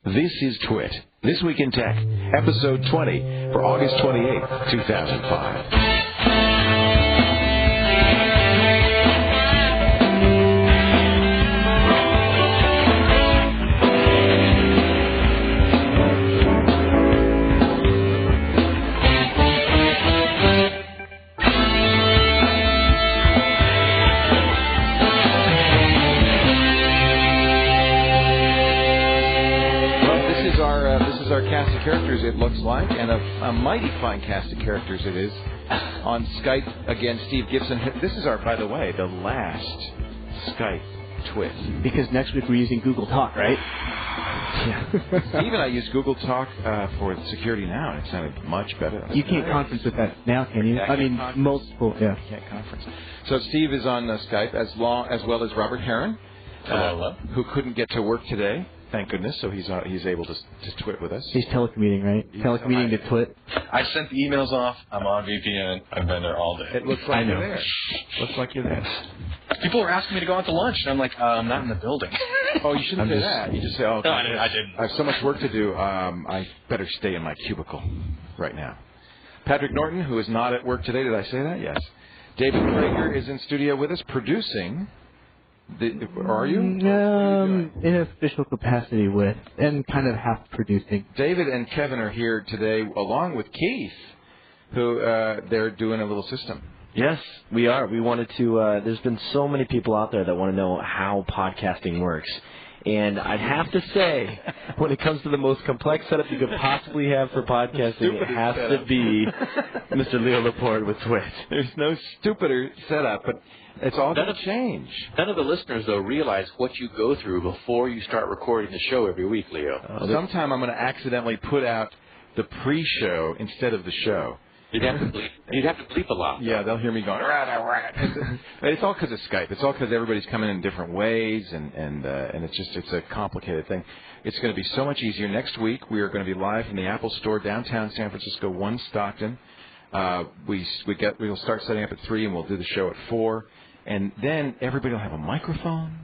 This is TWiT, This Week in Tech, episode 20 for August 28th, 2005. Cast of characters, it looks like, and a mighty fine cast of characters it is. On Skype, again, Steve Gibson. This is by the way, the last Skype TWiT. Because next week we're using Google Talk, right? Yeah. Steve and I use Google Talk for security now, and it sounded much better. You can't conference with that now, can you? I mean, multiple, yeah. You can't conference. So Steve is on Skype, as well as Robert Heron, who couldn't get to work today. Thank goodness, so he's able to TWiT with us. He's telecommuting, right? Telecommuting to TWiT. I sent the emails off. I'm on VPN. I've been there all day. It looks like you're there. Looks like you're there. People were asking me to go out to lunch, and I'm like, I'm not in the building. Oh, you shouldn't say that. You just say, oh, no, I didn't. I have so much work to do. I better stay in my cubicle right now. Patrick Norton, who is not at work today. Did I say that? Yes. David Prager is in studio with us, producing. Are you? In official capacity with, and kind of half producing. David and Kevin are here today, along with Keith, who they're doing a little system. Yes, we are. We wanted to. There's been so many people out there that want to know how podcasting works. And I'd have to say, when it comes to the most complex setup you could possibly have for podcasting, it has to be Mr. Leo Laporte with TWiT. There's no stupider setup, but it's all going to change. None of the listeners, though, realize what you go through before you start recording the show every week, Leo. Sometime I'm going to accidentally put out the pre-show instead of the show. You'd have to bleep a lot. Yeah, they'll hear me going. It's all because of Skype. It's all because everybody's coming in different ways, and it's a complicated thing. It's going to be so much easier. Next week we are going to be live from the Apple Store downtown San Francisco, 1 Stockton. We'll start setting up at 3, and we'll do the show at 4, and then everybody will have a microphone.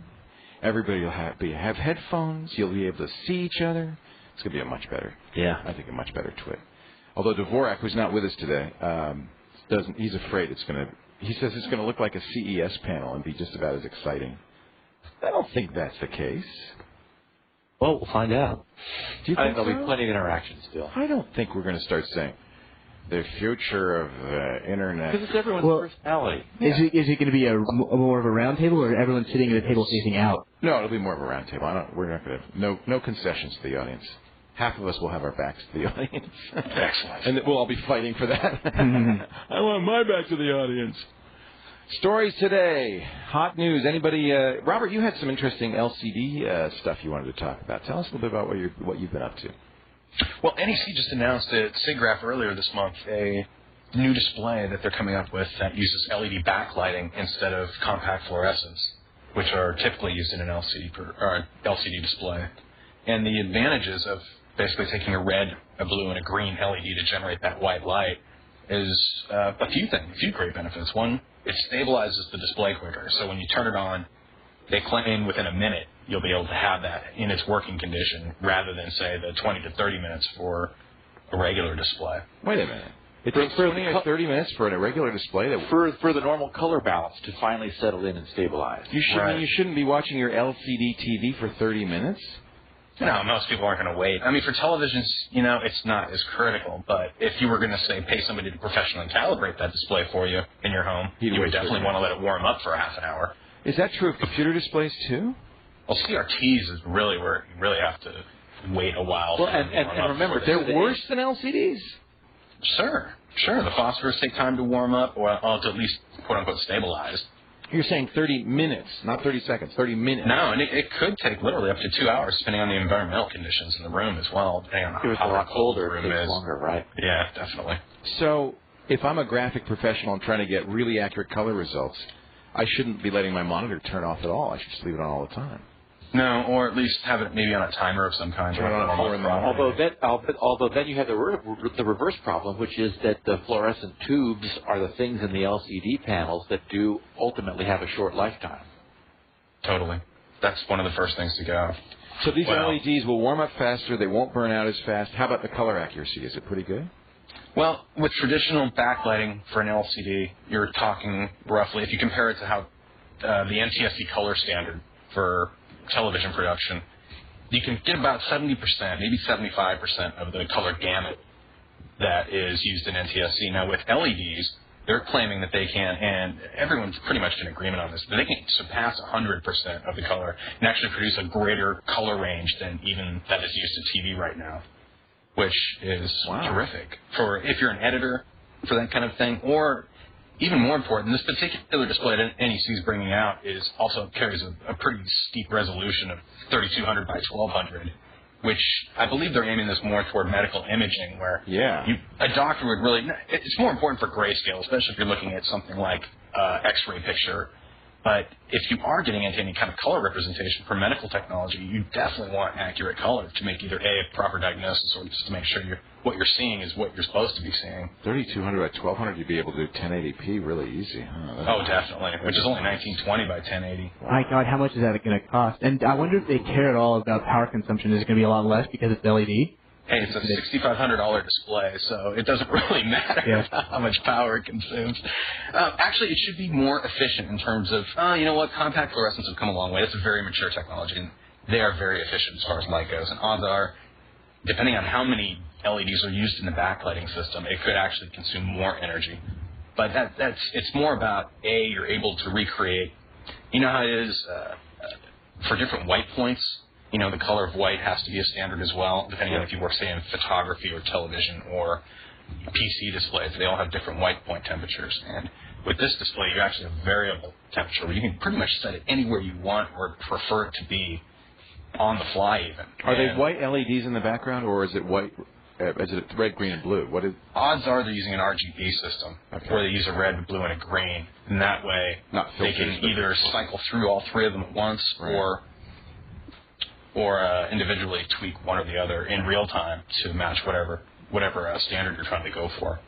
Everybody will have headphones. You'll be able to see each other. It's going to be a much better. Yeah, I think a much better TWiT. Although Dvorak, who's not with us today, he's afraid he says it's going to look like a CES panel and be just about as exciting. I don't think that's the case. Well, we'll find out. Do you think there'll be plenty of interaction still. I don't think we're going to start saying the future of the Internet. Because it's everyone's personality. Yeah. Is it going to be more of a round table, or everyone sitting at a table facing out? No, it'll be more of a round table. We're not going to no concessions to the audience. Half of us will have our backs to the audience. Excellent. And we'll all be fighting for that. I want my back to the audience. Stories today. Hot news. Anybody? Robert, you had some interesting LCD stuff you wanted to talk about. Tell us a little bit about what you've been up to. Well, NEC just announced at SIGGRAPH earlier this month a new display that they're coming up with that uses LED backlighting instead of compact fluorescents, which are typically used in an LCD display. And the advantages of basically taking a red, a blue, and a green LED to generate that white light is a few great benefits. One, it stabilizes the display quicker. So when you turn it on, they claim within a minute you'll be able to have that in its working condition rather than, say, the 20 to 30 minutes for a regular display. Wait a minute. It takes 20 or 30 minutes for a regular display? For the normal color balance to finally settle in and stabilize. You shouldn't be watching your LCD TV for 30 minutes? No, most people aren't going to wait. I mean, for televisions, it's not as critical. But if you were going to, say, pay somebody to professionally calibrate that display for you in your home, you would definitely want to let it warm up for half an hour. Is that true of computer displays, too? Well, CRTs is really where you really have to wait a while. Well, and remember, they're worse than LCDs? Sure. The phosphors take time to warm up, or to at least, quote-unquote, stabilize. You're saying 30 minutes, not 30 seconds, 30 minutes. No, and it could take literally up to 2 hours, depending on the environmental conditions in the room as well, depending on how hot colder the room is. Longer, right? Yeah, definitely. So if I'm a graphic professional and trying to get really accurate color results, I shouldn't be letting my monitor turn off at all. I should just leave it on all the time. No, or at least have it maybe on a timer of some kind. Although then you have the reverse problem, which is that the fluorescent tubes are the things in the LCD panels that do ultimately have a short lifetime. Totally. That's one of the first things to go. So these LEDs will warm up faster. They won't burn out as fast. How about the color accuracy? Is it pretty good? Well, with traditional backlighting for an LCD, you're talking roughly, if you compare it to how the NTSC color standard for television production, you can get about 70%, maybe 75% of the color gamut that is used in NTSC. Now, with LEDs, they're claiming that they can, and everyone's pretty much in agreement on this, that they can surpass 100% of the color and actually produce a greater color range than even that is used in TV right now, which is terrific for if you're an editor for that kind of thing. Or even more important, this particular display that NEC is bringing out also carries a pretty steep resolution of 3200 by 1200, which I believe they're aiming this more toward medical imaging, where a doctor would really. It's more important for grayscale, especially if you're looking at something like X-ray picture. But if you are getting into any kind of color representation for medical technology, you definitely want accurate color to make either a proper diagnosis or just to make sure what you're seeing is what you're supposed to be seeing. 3200 by 1200, you'd be able to do 1080p really easy. Oh, definitely, which is only 1920 by 1080. My God, how much is that going to cost? And I wonder if they care at all about power consumption. Is it going to be a lot less because it's LED? Hey, it's a $6,500 display, so it doesn't really matter how much power it consumes. Actually, it should be more efficient in terms of, you know what, compact fluorescents have come a long way. It's a very mature technology, and they are very efficient as far as light goes. And odds are, depending on how many LEDs are used in the backlighting system, it could actually consume more energy. But it's more about, you're able to recreate, you know how it is for different white points. You know, the color of white has to be a standard as well, depending on if you work, say, in photography or television or PC displays. They all have different white point temperatures. And with this display, you actually have variable temperature where you can pretty much set it anywhere you want or prefer it to be on the fly even. Are they white LEDs in the background, or is it white? Is it red, green, and blue? Odds are they're using an RGB system where they use a red, a blue, and a green. And that way they can either cycle through all three of them at once or individually tweak one or the other in real time to match whatever standard you're trying to go for.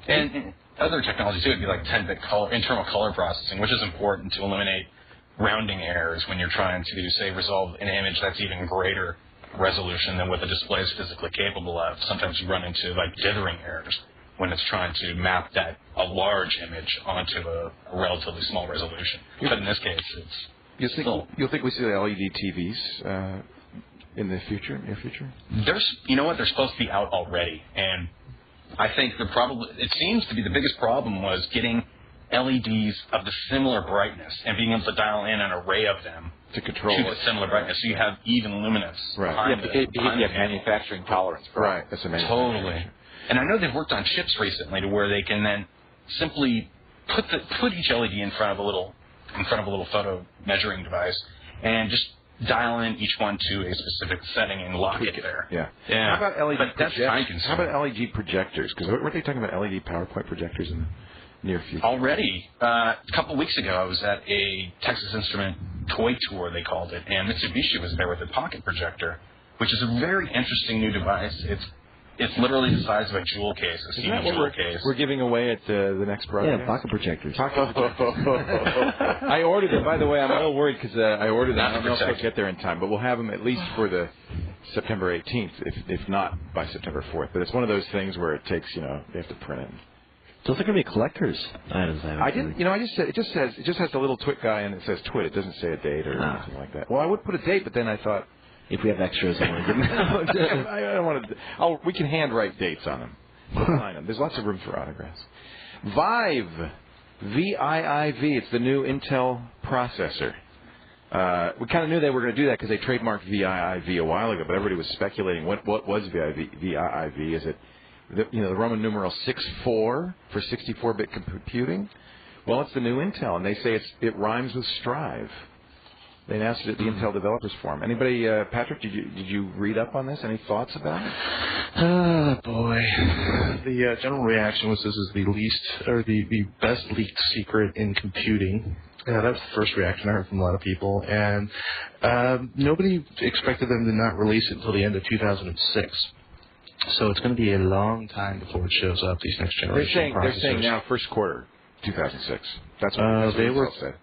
And other technologies too would be like 10-bit internal color processing, which is important to eliminate rounding errors when you're trying to, say, resolve an image that's even greater resolution than what the display is physically capable of. Sometimes you run into like dithering errors when it's trying to map a large image onto a relatively small resolution. But in this case, it's You'll think we see the LED TVs in the near future? You know what? They're supposed to be out already, and I think it seems to be the biggest problem was getting LEDs of the similar brightness and being able to dial in an array of them to control the similar brightness, so you have even luminance. Right. Because you have manufacturing tolerance. Right. That's a manufacturing. Totally. And I know they've worked on chips recently to where they can then simply put each LED in front of a little photo measuring device and just dial in each one to a specific setting and lock it there. Yeah. How about LED projectors? How about LED projectors? Because weren't they talking about LED PowerPoint projectors in the near future? Already. A couple of weeks ago, I was at a Texas Instrument toy tour, they called it, and Mitsubishi was there with a pocket projector, which is a very interesting new device. It's literally the size of a jewel case, a CD jewel case. We're giving away at the next broadcast? Yeah, pocket projectors. I ordered them. By the way, I'm a little worried because I ordered them. I don't know if they'll get there in time, but we'll have them at least for the September 18th, if not by September 4th. But it's one of those things where it takes, you have to print it. Those are going to be collector's items. I just said it just has the little TWiT guy and it says TWiT. It doesn't say a date or anything like that. Well, I would put a date, but then I thought, if we have extras, I want to give them. I don't want to. We can handwrite dates on them. We'll sign them. There's lots of room for autographs. Vive, VIIV. It's the new Intel processor. We kind of knew they were going to do that because they trademarked VIIV a while ago, but everybody was speculating what was VIIV. Is it the Roman numeral 64 for 64-bit computing? Well, it's the new Intel, and they say it rhymes with strive. They announced it at the Intel Developers Forum. Anybody, Patrick, did you read up on this? Any thoughts about it? Oh, boy. The general reaction was this is the best leaked secret in computing. Yeah, that was the first reaction I heard from a lot of people. And nobody expected them to not release it until the end of 2006. So it's going to be a long time before it shows up, these next generation processors. They're saying now first quarter 2006. That's what they said.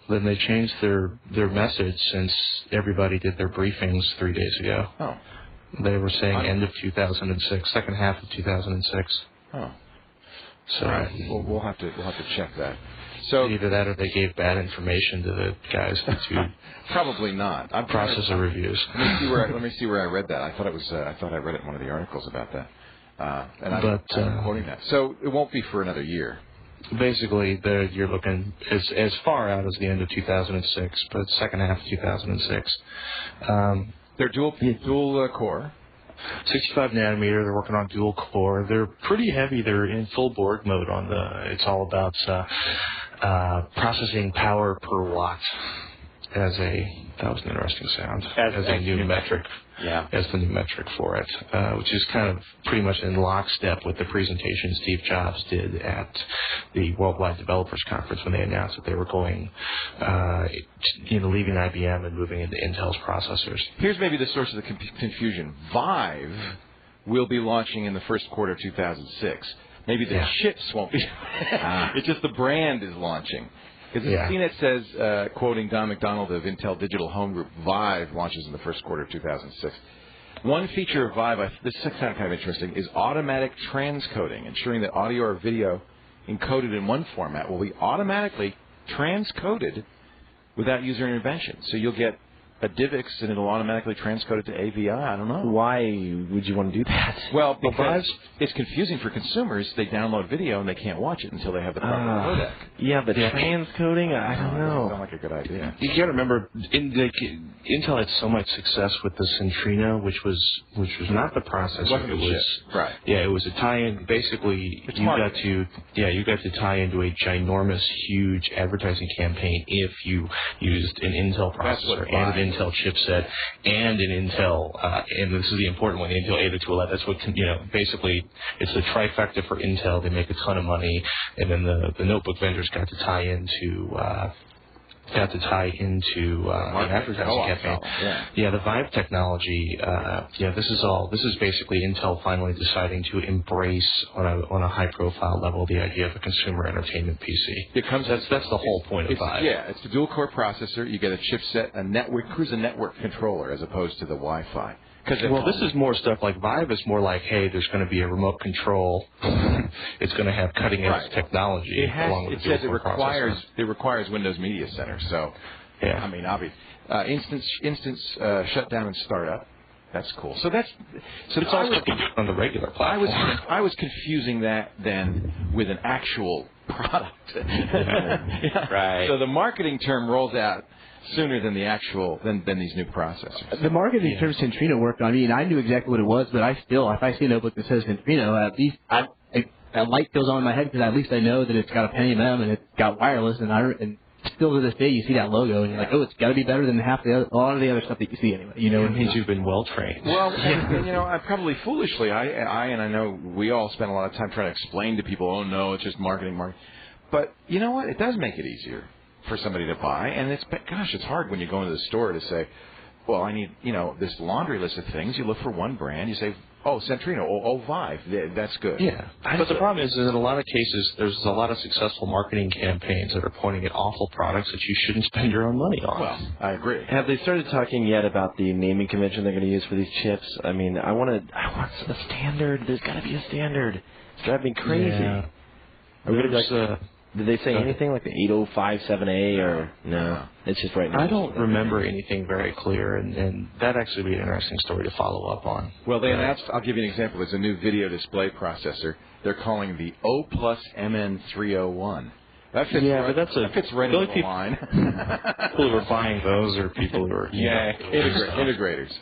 then they changed their message since everybody did their briefings 3 days ago. Oh. They were saying end of 2006, second half of 2006. Oh. So all right. We'll have to check that. So either that or they gave bad information to the guys to probably not. I'm processor reviews. Let me see where I read that. I thought I read it in one of the articles about that. I'm quoting that. So it won't be for another year. Basically, you're looking as far out as the end of 2006, but second half of 2006. They're dual core. 65 nanometer. They're working on dual core. They're pretty heavy. They're in full Borg mode on it's all about processing power per watt that was an interesting sound as a new metric. Yeah. As the new metric for it, which is kind of pretty much in lockstep with the presentation Steve Jobs did at the Worldwide Developers Conference when they announced that they were going, leaving IBM and moving into Intel's processors. Here's maybe the source of the confusion. Vive will be launching in the first quarter of 2006. Maybe the chips won't be. It's just the brand is launching. Because CNET says, quoting Don McDonald of Intel Digital Home Group, Vive launches in the first quarter of 2006. One feature of Vive, this is kind of interesting, is automatic transcoding, ensuring that audio or video encoded in one format will be automatically transcoded without user intervention. So you'll get a DivX and it'll automatically transcode it to AVI. I don't know. Why would you want to do that? Well, because it's confusing for consumers. They download video and they can't watch it until they have the proper codec. Yeah, but transcoding, I don't know. Sounds like a good idea. You got to remember, Intel had so much success with the Centrino, which was not the processor. It was right. Yeah, it was a tie-in. Basically, you got to tie into a ginormous, huge advertising campaign if you used an Intel processor and an Intel chipset and an Intel, and this is the important one, the Intel 80211. That's what, basically, it's the trifecta for Intel. They make a ton of money, and then the notebook vendors got to tie into the advertising campaign. Yeah, the Vive technology. This is basically Intel finally deciding to embrace on a high profile level the idea of a consumer entertainment PC. That's the whole point of Vive. Yeah, it's the dual core processor. You get a chipset, a network controller as opposed to the Wi-Fi. This is more stuff like Vive is more like, hey, there's going to be a remote control. It's going to have cutting edge technology along with the dual core processor. It requires Windows Media Center. So, I mean, obviously, instance shutdown and startup. That's cool. So it's all stuff you do on the regular platform. I was confusing that then with an actual product. Right. So the marketing term rolls out sooner than than these new processors. The marketing term Centrino worked on me, and I knew exactly what it was, but if I see a notebook that says Centrino, at least a light goes on in my head because at least I know that it's got a Pentium M and it's got wireless, and still to this day you see that logo and you're like, oh, it's got to be better than a lot of the other stuff that you see anyway. It means you've been well trained. Well, I probably foolishly, I know we all spend a lot of time trying to explain to people, oh no, it's just marketing. But you know what? It does make it easier for somebody to buy, and it's hard when you go into the store to say, well, I need, this laundry list of things. You look for one brand, you say, oh, Centrino, Vive, that's good. Yeah, but the problem is that in a lot of cases, there's a lot of successful marketing campaigns that are pointing at awful products that you shouldn't spend your own money on. Well, I agree. Have they started talking yet about the naming convention they're going to use for these chips? I mean, I want a standard. There's got to be a standard. It's driving me crazy. Yeah. Are we going to did they say anything like the 8057A or no? It's just right now. I don't remember anything very clear, and that'd actually be an interesting story to follow up on. Well, they announced, I'll give you an example. There's a new video display processor. They're calling the O plus MN301. That fits right into the line. People who are buying those are people who are integrators.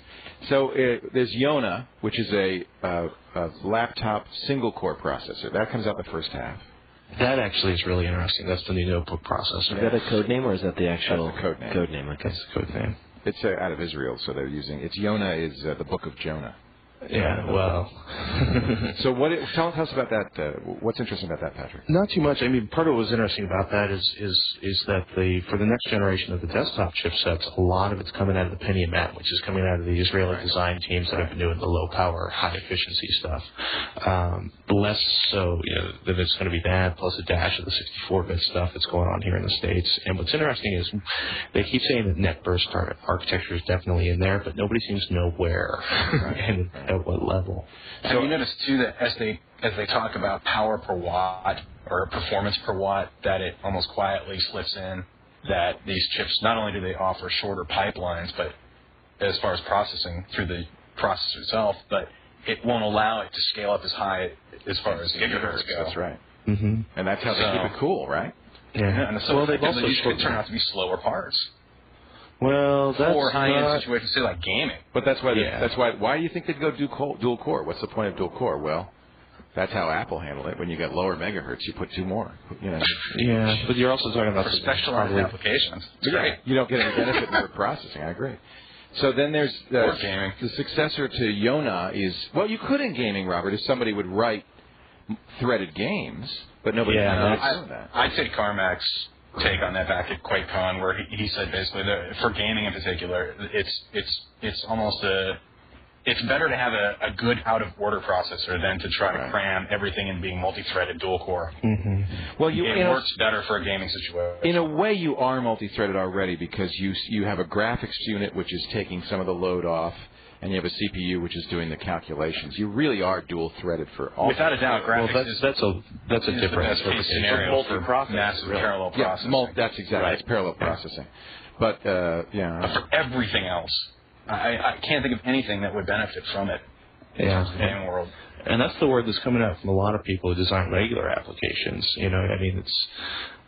So there's Yona, which is a laptop single-core processor. That comes out the first half. That actually is really interesting. That's the new notebook processor. Is that a code name or is that the actual code name? Code name, okay. That's the code name. It's out of Israel, so they're using it's Yona is the Book of Jonah. Yeah, well. So tell us about that. What's interesting about that, Patrick? Not too much. I mean, part of what's interesting about that is that for the next generation of the desktop chipsets, a lot of it's coming out of the Pentium M, which is coming out of the Israeli design teams that have been doing the low power, high efficiency stuff. Less so, that it's going to be that plus a dash of the 64-bit stuff that's going on here in the States. And what's interesting is they keep saying that net burst architecture is definitely in there, but nobody seems to know where and at what level. Have you noticed too that as they talk about power per watt or performance per watt, that it almost quietly slips in that these chips not only do they offer shorter pipelines, but as far as processing through the processor itself, but it won't allow it to scale up as high as far as gigahertz go. That's right. Mm-hmm. And that's how they keep it cool, right? Yeah. And so they've also these could turn out to be slower parts. Well, that's for high-end situations, say like gaming. But that's why. Why do you think they'd go dual core? What's the point of dual core? Well, that's how Apple handled it. When you got lower megahertz, you put two more. Yeah, but you're also talking about for specialized applications. It's great. You don't get any benefit in word processing. I agree. So then there's the successor to Yona is, well, you could in gaming, Robert, if somebody would write threaded games, but nobody can do that. I'd take Carmack's take on that back at QuakeCon, where he said basically that for gaming in particular, it's almost it's better to have a good out-of-order processor than to try to cram everything in being multi-threaded dual-core. Mm-hmm. Well, it works better for a gaming situation. In a way, you are multi-threaded already because you have a graphics unit which is taking some of the load off, and you have a CPU which is doing the calculations. You really are dual-threaded for all. Without a doubt, graphics that's a different scenario for massive parallel processing. That's exactly right. It's parallel processing. But for everything else, I can't think of anything that would benefit from it in terms of the gaming world. And that's the word that's coming out from a lot of people who design regular applications. I mean,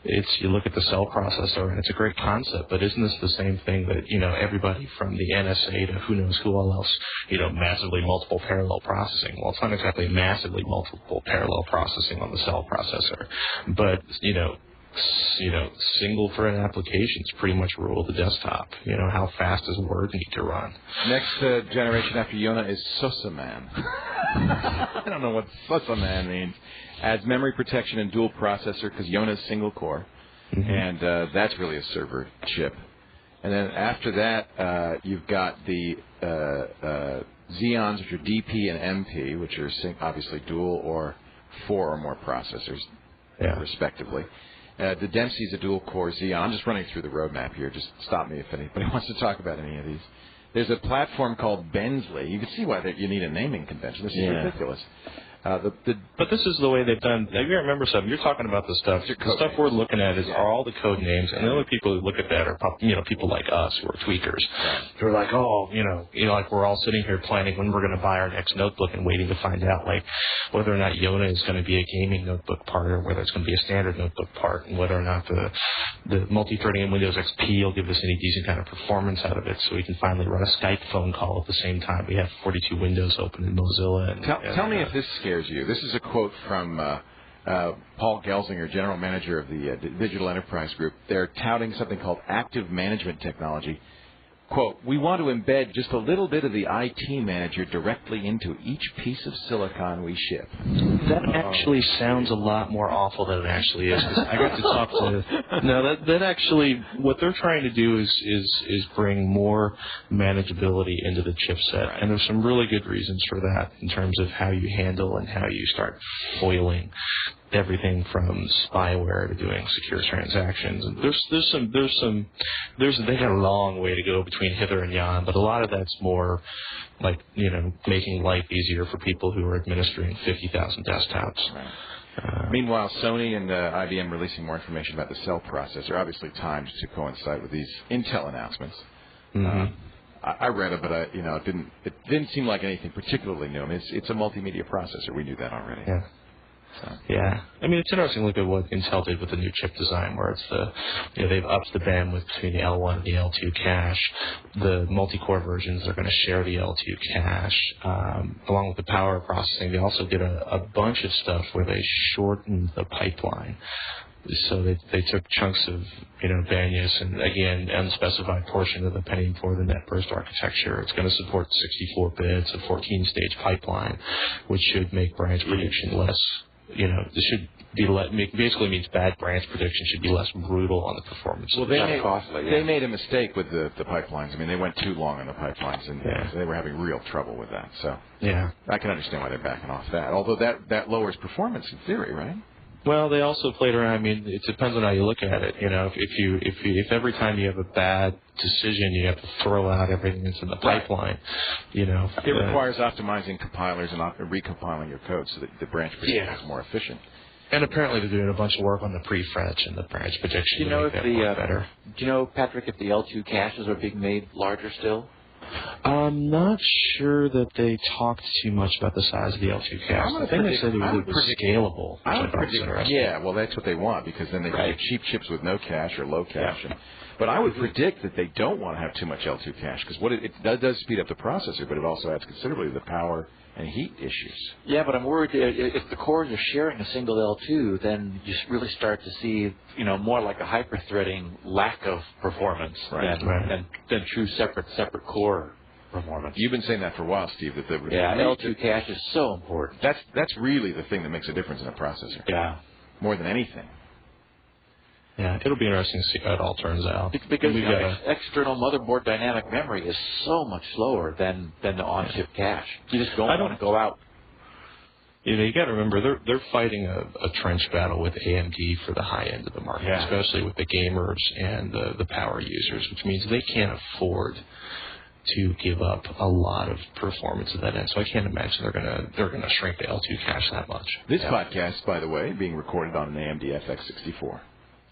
it's you look at the cell processor and it's a great concept, but isn't this the same thing that everybody from the NSA to who knows who all else, massively multiple parallel processing? Well, it's not exactly massively multiple parallel processing on the cell processor, but single thread applications pretty much rule the desktop. How fast does Word need to run? Next generation after Yona is Sosaman. I don't know what Sosaman means. Adds memory protection and dual processor because Yona is single core, and that's really a server chip. And then after that, you've got the Xeons, which are DP and MP, which are obviously dual or 4 or more processors, respectively. The Dempsey is a dual-core Xeon. I'm just running through the roadmap here. Just stop me if anybody wants to talk about any of these. There's a platform called Bensley. You can see why you need a naming convention. This is ridiculous. But this is the way they've done. Now, you remember something. You're talking about the stuff. The stuff we're looking at are all the code names, and the only people who look at that are people like us who are tweakers. They're like, like we're all sitting here planning when we're going to buy our next notebook and waiting to find out like whether or not Yona is going to be a gaming notebook part or whether it's going to be a standard notebook part, and whether or not the multi-threading in Windows XP will give us any decent kind of performance out of it, so we can finally run a Skype phone call at the same time. We have 42 windows open in Mozilla. And, tell me if this scares you. This is a quote from Paul Gelsinger, General Manager of the Digital Enterprise Group. They're touting something called active management technology. Quote, we want to embed just a little bit of the IT manager directly into each piece of silicon we ship. That actually sounds a lot more awful than it actually is. I got to talk to... No, that actually... What they're trying to do is bring more manageability into the chipset. And there's some really good reasons for that in terms of how you handle and how you start foiling everything from spyware to doing secure transactions. And they got a long way to go between hither and yon, but a lot of that's more like, making life easier for people who are administering 50,000 desktops. Right. Meanwhile, Sony and IBM releasing more information about the cell processor, obviously timed to coincide with these Intel announcements. Mm-hmm. I read it, but it didn't seem like anything particularly new. I mean, it's a multimedia processor. We knew that already. Yeah. So. Yeah, I mean, it's interesting to look at what Intel did with the new chip design, where it's they've upped the bandwidth between the L1 and the L2 cache. The multi-core versions are going to share the L2 cache, along with the power processing. They also did a bunch of stuff where they shortened the pipeline. So they took chunks of, Banyas and, again, unspecified portion of the penny for the net burst architecture. It's going to support 64 bits, a 14-stage pipeline, which should make branch prediction less, this should be basically means bad branch prediction should be less brutal on the performance. Well, they made a mistake with the pipelines. I mean, they went too long on the pipelines, and they were having real trouble with that. So I can understand why they're backing off that. Although that lowers performance in theory, right? Well, they also played around. I mean, it depends on how you look at it. If every time you have a bad decision, you have to throw out everything that's in the pipeline, It requires optimizing compilers and recompiling your code so that the branch prediction is more efficient. And apparently they're doing a bunch of work on the pre-fetch and the branch prediction to make that work better. Do you know, Patrick, if the L2 caches are being made larger still? I'm not sure that they talked too much about the size of the L2 cache. I think they said it was scalable. Yeah, well, that's what they want, because then they can have cheap chips with no cache or low cache. Yeah. But I would predict that they don't want to have too much L2 cache, because what it does speed up the processor, but it also adds considerably to the power and heat issues. Yeah, but I'm worried if the cores are sharing a single L2, then you really start to see, more like a hyper-threading lack of performance than true separate core performance. You've been saying that for a while, Steve. That L2 cache is so important. That's really the thing that makes a difference in a processor. Yeah, more than anything. Yeah, it'll be interesting to see how it all turns out. Because external motherboard dynamic memory is so much slower than the on-chip cache. You just don't want to go out. You got to remember they're fighting a trench battle with AMD for the high end of the market, especially with the gamers and the power users, which means they can't afford to give up a lot of performance at that end. So I can't imagine they're gonna shrink the L2 cache that much. This podcast, by the way, being recorded on an AMD FX64.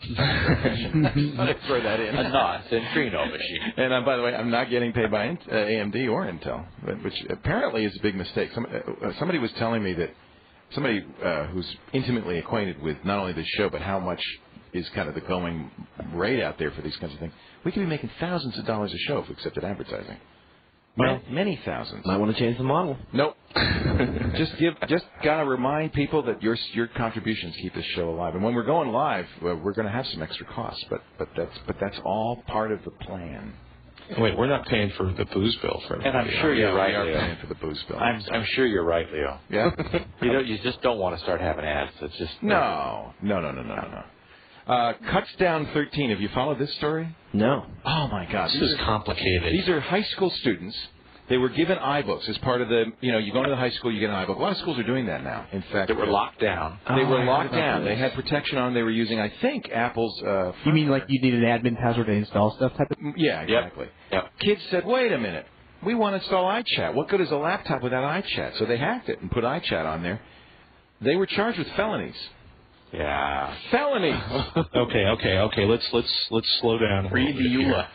Throw that in. A non-Centrino machine. And by the way, I'm not getting paid by AMD or Intel, which apparently is a big mistake. Somebody was telling me that somebody who's intimately acquainted with not only this show, but how much is kind of the going rate out there for these kinds of things. We could be making thousands of dollars a show if we accepted advertising. Well, many thousands. Might want to change the model. Nope. just gotta remind people that your contributions keep this show alive. And when we're going live, we're going to have some extra costs, but that's all part of the plan. Wait, we're not paying for the booze bill for everybody. And I'm sure you're right, Leo. We are Leo. paying for the booze bill. I'm sure you're right, Leo. Yeah. You just don't want to start having ads. It's just no. Cuts down 13. Have you followed this story? No. Oh my God, this is complicated. These are high school students. They were given iBooks as part of the, you go into the high school, you get an iBook. A lot of schools are doing that now. In fact, they were locked down. They were locked down. They had protection on. They were using, I think, Apple's. You mean like you need an admin password to install stuff type of? Yeah, exactly. Yep. Kids said, "Wait a minute, we want to install iChat. What good is a laptop without iChat?" So they hacked it and put iChat on there. They were charged with felonies. Yeah. Felonies. Okay. Let's slow down. Read the EULA.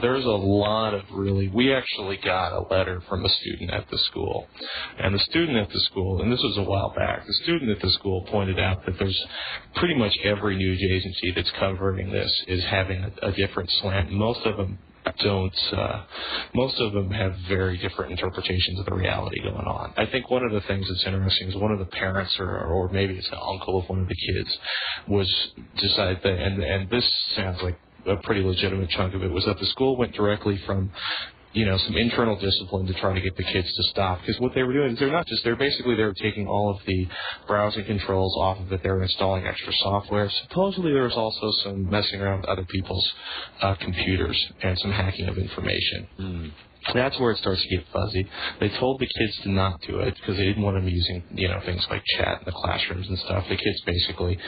There's a lot of really. We actually got a letter from a student at the school, and the student at the school, and this was a while back. The student at the school pointed out that there's pretty much every news agency that's covering this is having a different slant. Most of them most of them have very different interpretations of the reality going on. I think one of the things that's interesting is one of the parents or maybe it's an uncle of one of the kids was decided that, and this sounds like a pretty legitimate chunk of it, was that the school went directly from some internal discipline to try to get the kids to stop. Because what they were doing is they were taking all of the browsing controls off of it. They were installing extra software. Supposedly there was also some messing around with other people's computers and some hacking of information. That's where it starts to get fuzzy. They told the kids to not do it because they didn't want them using, things like chat in the classrooms and stuff. The kids basically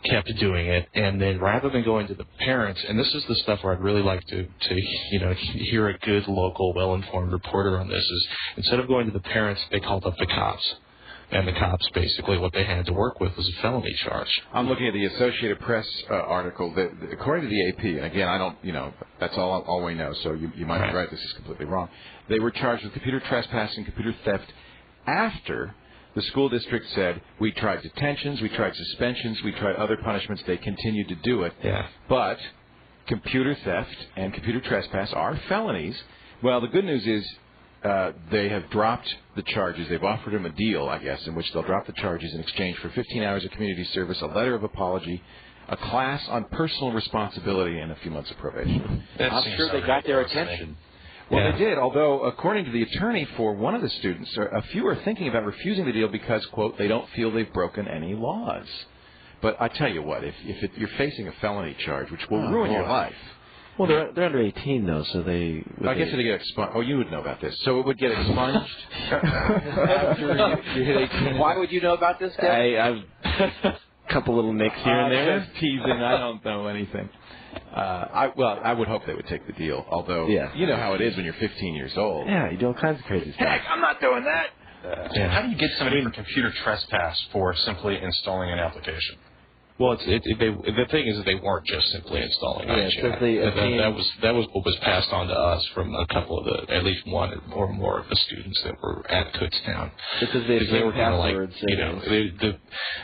kept doing it, and then rather than going to the parents, and this is the stuff where I'd really like to hear a good local, well-informed reporter on this, is instead of going to the parents, they called up the cops. And the cops, basically, what they had to work with was a felony charge. I'm looking at the Associated Press article. According to the AP, and again, I don't, that's all we know, so you might be right, this is completely wrong. They were charged with computer trespass and computer theft after the school district said, we tried detentions, we tried suspensions, we tried other punishments. They continued to do it. Yeah. But computer theft and computer trespass are felonies. Well, the good news is they have dropped the charges. They've offered him a deal, I guess, in which they'll drop the charges in exchange for 15 hours of community service, a letter of apology, a class on personal responsibility, and a few months of probation. I'm sure they got their attention. Well, they did, although, according to the attorney for one of the students, a few are thinking about refusing the deal because, quote, they don't feel they've broken any laws. But I tell you what, if you're facing a felony charge, which will ruin your life. Well, they're under 18, though, so they... I guess they get expunged. Oh, you would know about this. So it would get expunged after you hit 18. Why would you know about this, Dad? I've couple little nicks here and there. Just teasing. I don't know anything. I would hope they would take the deal. Although, you know how it is when you're 15 years old. Yeah, you do all kinds of crazy stuff. Heck, I'm not doing that. How do you get somebody for computer trespass for simply installing an application? Well, the thing is that they weren't just simply installing iChat. That was what was passed on to us from a couple of at least one or more of the students that were at Kutztown. Because they were kind of like,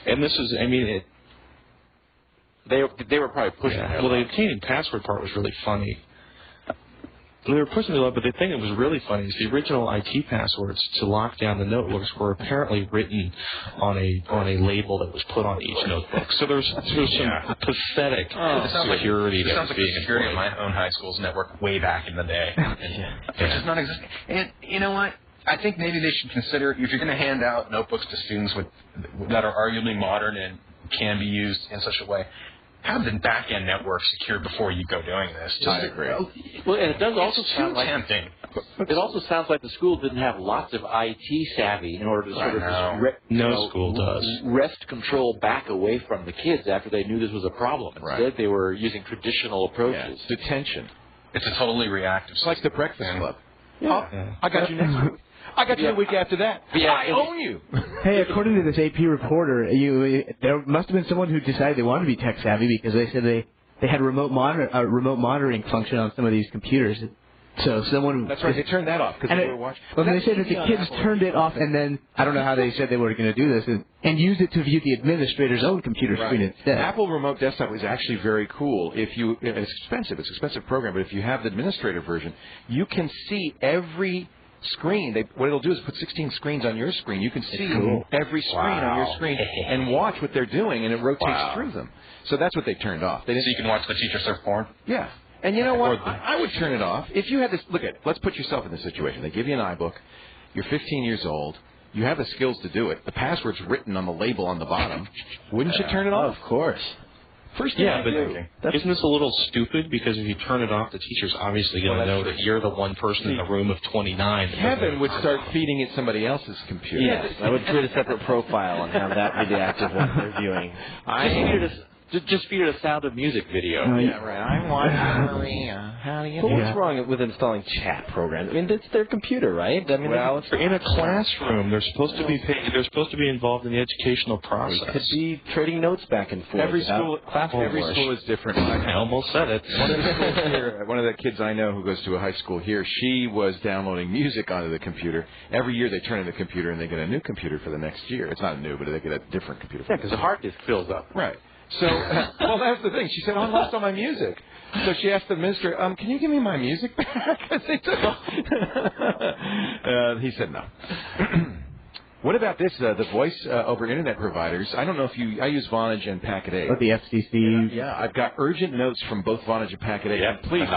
and this is, they were probably pushing it. Well, the obtaining password part was really funny. They were pushing it up, but the thing that was really funny is the original IT passwords to lock down the notebooks were apparently written on a label that was put on each notebook. So there's some pathetic security that sounds like the security of my own high school's network way back in the day. Which is non-existent. And you know what? I think maybe they should consider, if you're going to hand out notebooks to students that are arguably modern and can be used in such a way, have the back-end network secured before you go doing this. I agree. Well, and it does also sound like tempting. It also sounds like the school didn't have lots of IT savvy in order to sort of no school does wrest control back away from the kids after they knew this was a problem. Instead, they were using traditional approaches. Detention. It's a totally reactive. It's like the Breakfast Club. Yeah. I got you next week. I got you the week after that. Yeah, I own you. Hey, according to this AP reporter, there must have been someone who decided they wanted to be tech savvy because they said they had a remote monitoring function on some of these computers. So someone... That's right, they turned that off because they were watching... Well, they said that the kids turned it off and then, I don't know how they said they were going to do this, and used it to view the administrator's own computer screen instead. Apple Remote Desktop is actually very cool. It's expensive. It's an expensive program, but if you have the administrator version, you can see every... screen. What it'll do is put 16 screens on your screen. You can see every screen on your screen and watch what they're doing, and it rotates through them. So that's what they turned off. So you can watch the teacher surf porn? Yeah. And you know what? I would turn it off. If you had this, let's put yourself in this situation. They give you an iBook. You're 15 years old. You have the skills to do it. The password's written on the label on the bottom. Wouldn't you turn it off? Of course. But isn't this a little stupid? Because if you turn it off, the teacher's obviously going to know that you're the one person in the room of 29. Kevin would start feeding it somebody else's computer. Yes, I would create a separate profile and have that be the active one they're viewing. Just feed it a Sound of Music video. Yeah, right. I want Maria. How do you? But what's wrong with installing chat programs? It's their computer, right? Well, in a classroom, they're supposed to be involved in the educational process. We could be trading notes back and forth. Every school is different. I almost said it. One of the kids I know who goes to a high school here, she was downloading music onto the computer. Every year they turn in the computer and they get a new computer for the next year. It's not a new, but they get a different computer. Yeah, because the hard disk fills up. Right. So, well, that's the thing. She said, I lost all my music. So she asked the administrator, can you give me my music back? They took he said no. What about this, the voice over Internet providers? I don't know if I use Vonage and Packet-8. Or the FCC. Yeah, I've got urgent notes from both Vonage and Packet-8. Yeah, please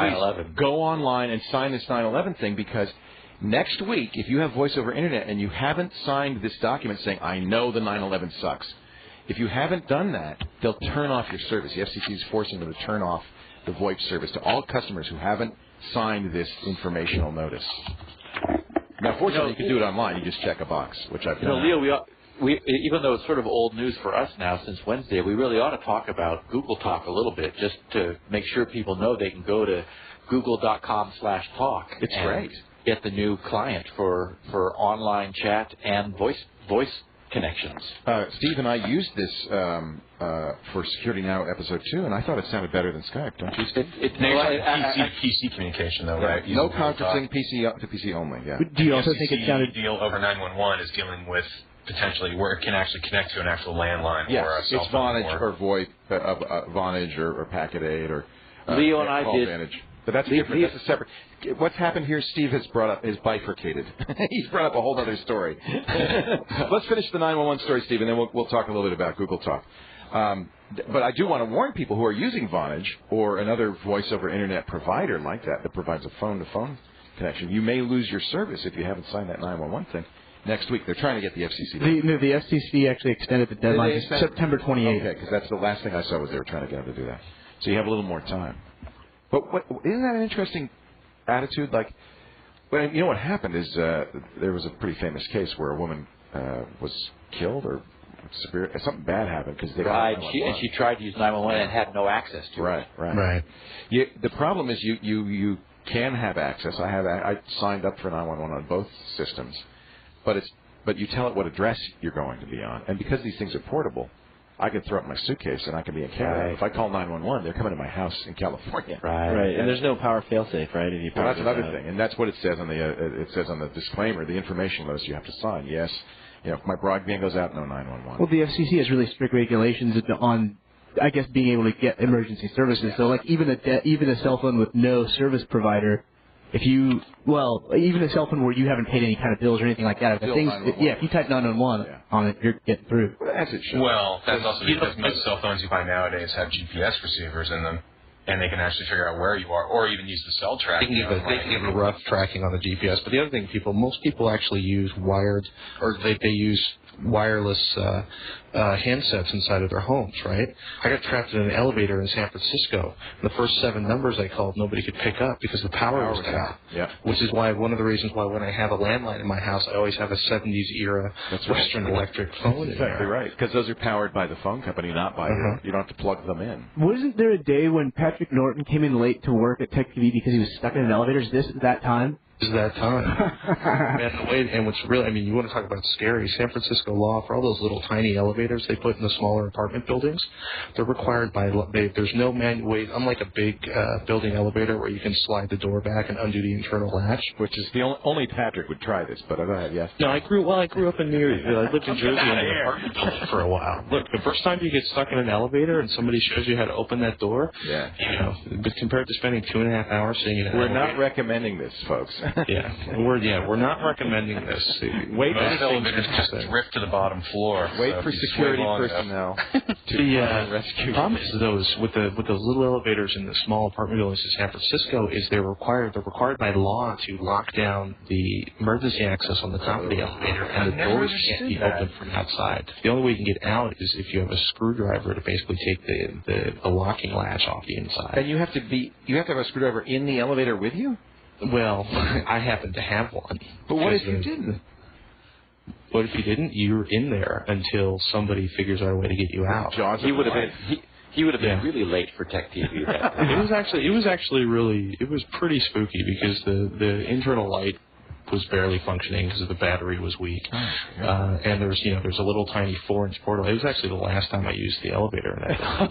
go online and sign this 9/11 thing because next week, if you have voice over Internet and you haven't signed this document saying, I know the 9/11 sucks, if you haven't done that, they'll turn off your service. The FCC is forcing them to turn off the VoIP service to all customers who haven't signed this informational notice. Now, fortunately, you can do it online. You just check a box, which I've done. Leo, we even though it's sort of old news for us now since Wednesday, we really ought to talk about Google Talk a little bit just to make sure people know they can go to google.com/talk. It's great. Get the new client for online chat and voice connections. Steve and I used this for Security Now episode 2, and I thought it sounded better than Skype. Don't you? It's PC communication, though, right? No conferencing, PC to PC only. Yeah. Do you also think it sounded? Deal over 911 is dealing with potentially where it can actually connect to an actual landline or a cell phone. It's Vonage or VoIP, Vonage or Packet-8 or Leo and I did. Vantage. But that's different. That's a separate. What's happened here? Steve has brought up is bifurcated. He's brought up a whole other story. Let's finish the 911 story, Steve, and then we'll talk a little bit about Google Talk. But I do want to warn people who are using Vonage or another voice over internet provider like that provides a phone-to-phone connection. You may lose your service if you haven't signed that 911 thing. Next week, they're trying to get the FCC. The FCC actually extended the deadline to September 28th. Okay, because that's the last thing I saw was they were trying to get them to do that. So you have a little more time. But isn't that an interesting attitude? Like, well, you know what happened is there was a pretty famous case where a woman was killed or something bad happened because they got 911. And she tried to use 911 and had no access to it. Right. The problem is you can have access. I signed up for 911 on both systems, but you tell it what address you're going to be on, and because these things are portable, I can throw up my suitcase and I can be in Canada. Right. If I call 911, they're coming to my house in California. Right. And there's no power failsafe, right? Well, that's another thing, and that's what it says on the disclaimer, the information list you have to sign. Yes, if my broadband goes out, no 911. Well, the FCC has really strict regulations on, I guess, being able to get emergency services. Yeah. So, like, even a cell phone with no service provider. Even a cell phone where you haven't paid any kind of bills or anything like that. If you type 911 on it, you're getting through. Well, that's it. Well, that's also because most cell phones you find nowadays have GPS receivers in them, and they can actually figure out where you are, or even use the cell tracking. They can give a rough tracking on the GPS. But the other thing, most people actually use wired, or they use wireless handsets inside of their homes, right? I got trapped in an elevator in San Francisco. The first 7 numbers I called, nobody could pick up because the power was out. Yeah. Which is one of the reasons why when I have a landline in my house, I always have a 70s era Western Electric phone in there. Exactly right, because those are powered by the phone company, not by you don't have to plug them in. Wasn't there a day when Patrick Norton came in late to work at Tech TV because he was stuck in an elevator? Is this that time? Is that time? And what's really, you want to talk about scary, San Francisco law, for all those little tiny elevators they put in the smaller apartment buildings, they're required by, there's no manual way, unlike a big building elevator where you can slide the door back and undo the internal latch. Which is the only Patrick would try this, but go ahead, yes. No, I grew up in New York. I lived in Jersey in an apartment building for a while. Look, the first time you get stuck in an elevator and somebody shows you how to open that door, but compared to spending 2.5 hours sitting in an elevator. We're not recommending this, folks. We're not recommending this. Wait, most elevators just drift to the bottom floor. Wait for security personnel to rescue. The problem is with those little elevators in the small apartment buildings in San Francisco is they're required by law to lock down the emergency access on the top of the elevator, and the doors can't be opened from outside. The only way you can get out is if you have a screwdriver to basically take the locking latch off the inside. And you have to have a screwdriver in the elevator with you? Well, I happen to have one. But what if you didn't? What if you didn't? You're in there until somebody figures out a way to get you out. He would have been really late for Tech TV. It was pretty spooky because the internal light was barely functioning because the battery was weak. And there's a little tiny 4-inch portal. It was actually the last time I used the elevator in that.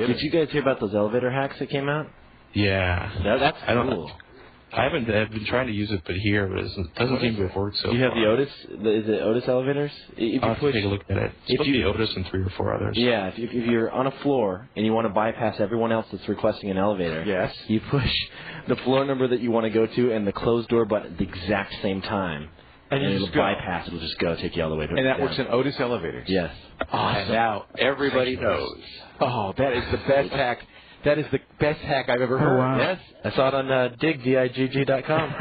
Did you guys hear about those elevator hacks that came out? Yeah. That's cool. I've been trying to use it, but it doesn't seem to have worked so far. You have the Otis? Is it Otis elevators? I'll have to take a look at it. It's the Otis and 3 or 4 others. Yeah, if you're on a floor and you want to bypass everyone else that's requesting an elevator, yes, you push the floor number that you want to go to and the closed door button at the exact same time. And it'll bypass. It'll just go take you all the way to. And that works in Otis elevators. Yes. Awesome. And now everybody knows. Oh, that is the best hack. That is the best hack I've ever heard. Oh, wow. Yes. I saw it on digg.com.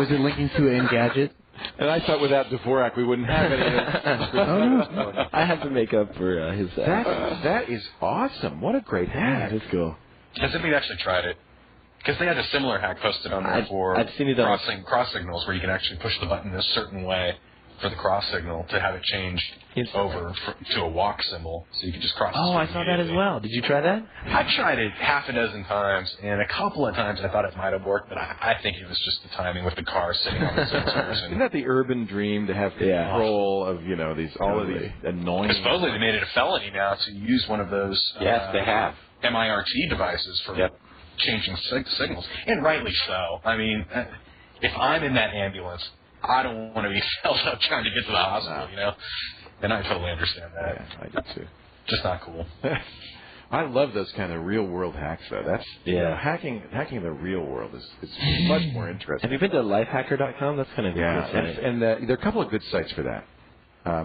Was it linking to Engadget? And I thought without Dvorak we wouldn't have any of it. I have to make up for his hack. That is awesome. What a great hack. That's cool. Has anybody actually tried it? Because they had a similar hack posted on there for I've seen it cross signals where you can actually push the button a certain way for the cross signal to have it changed over to a walk symbol, so you can just cross. Oh, I saw that as well. Did you try that? I tried it half a dozen times, and a couple of times I thought it might have worked, but I think it was just the timing with the car sitting on the sensors. Isn't that the urban dream to have control of all of these annoying? Supposedly they made it a felony now to use one of those. Yes, they have MIRT devices for changing signals, and rightly so. I mean, if I'm in that ambulance, I don't want to be held up trying to get to the hospital, And I totally understand that. Yeah, I do too. Just not cool. I love those kind of real world hacks, though. That's hacking the real world is much more interesting. Have you been to lifehacker.com? That's kind of a good site. And there are a couple of good sites for that.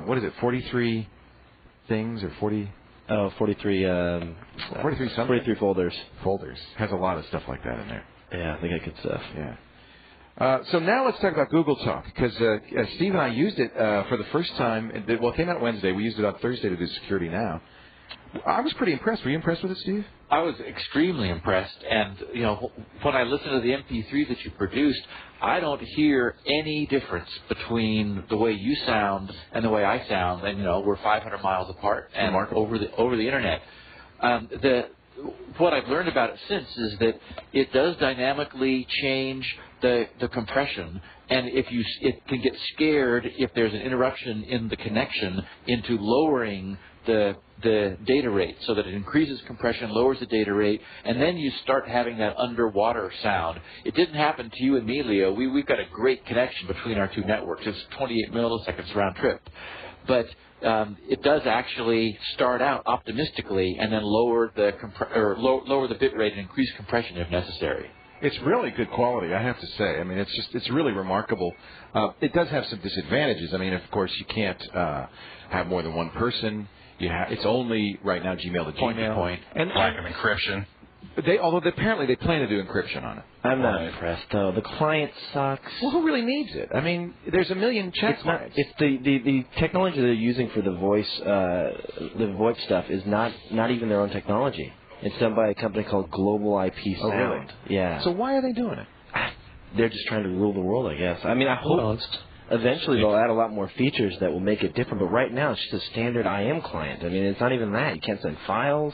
What is it? 43 things or 40? Oh, 43. 43 something. 43 folders. Folders has a lot of stuff like that in there. Yeah, they got good stuff. Yeah. So now let's talk about Google Talk, because Steve and I used it for the first time. It came out Wednesday. We used it on Thursday to do Security Now. I was pretty impressed. Were you impressed with it, Steve? I was extremely impressed. And, when I listen to the MP3 that you produced, I don't hear any difference between the way you sound and the way I sound. And, we're 500 miles apart and over the Internet. What I've learned about it since is that it does dynamically change the compression, and it can get scared if there's an interruption in the connection into lowering the data rate, so that it increases compression, lowers the data rate, and then you start having that underwater sound. It didn't happen to you and me, Leo. We've got a great connection between our two networks. It's 28 milliseconds round trip, but it does actually start out optimistically and then lower the bit rate and increase compression if necessary. It's really good quality, I have to say. I mean, it's really remarkable. It does have some disadvantages. I mean, of course, you can't have more than one person. It's only right now Gmail to Gmail. And lack of encryption. Although apparently they plan to do encryption on it. I'm not impressed, though. The client sucks. Well, who really needs it? I mean, there's a million chat clients. It's the technology they're using for the VoIP stuff is not even their own technology. It's done by a company called Global IP Sound. Oh, really? Yeah. So why are they doing it? They're just trying to rule the world, I guess. I mean, I hope eventually they'll add a lot more features that will make it different. But right now, it's just a standard IM client. I mean, it's not even that. You can't send files.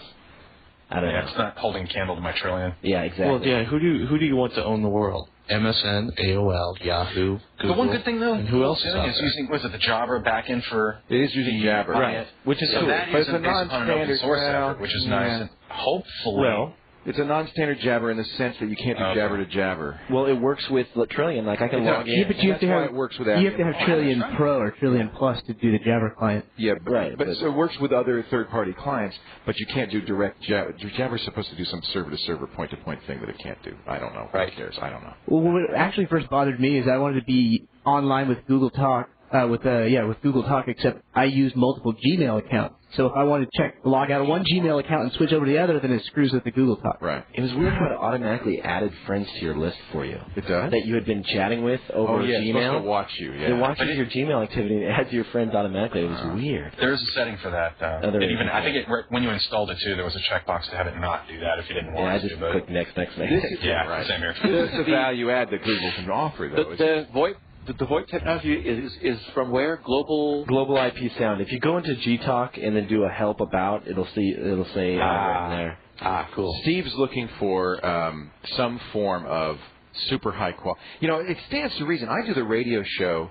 I don't know. It's not holding candle to my trillion. Yeah, exactly. Well, yeah. Who do you want to own the world? MSN, AOL, Yahoo, Google. The one good thing, though, and who else is using, the Jabber backend for... It is using Jabber. Right. Which is so cool. That but is it's a non-standard source effort, which is nice. And hopefully... Well, it's a non-standard Jabber in the sense that you can't do Jabber to Jabber. Well, it works with Trillion. Like, I can log in. Yeah, but you have to have, it works with Trillion Pro or Trillion Plus to do the Jabber client. Yeah, but so it works with other third-party clients, but you can't do direct Jabber. Jabber's supposed to do some server-to-server, point-to-point thing that it can't do. I don't know. Who cares? I don't know. Well, what actually first bothered me is I wanted to be online with Google Talk, with Google Talk, except I use multiple Gmail accounts. So if I want to log out of one Gmail account and switch over to the other, then it screws with the Google Talk. Right. It was weird how it automatically added friends to your list for you. It does? That you had been chatting with over Gmail. It's supposed to watch you, It watches your Gmail activity and it adds your friends automatically. It was weird. There is a setting for that. I think when you installed it, too, there was a checkbox to have it not do that if you didn't want to. Yeah, I just clicked next. Same here. This is the value add that Google can offer, though. The VoIP technology is from where? Global IP Sound. If you go into Gtalk and then do a help about, it'll say right there. Cool. Steve's looking for some form of super high quality. It stands to reason. I do the radio show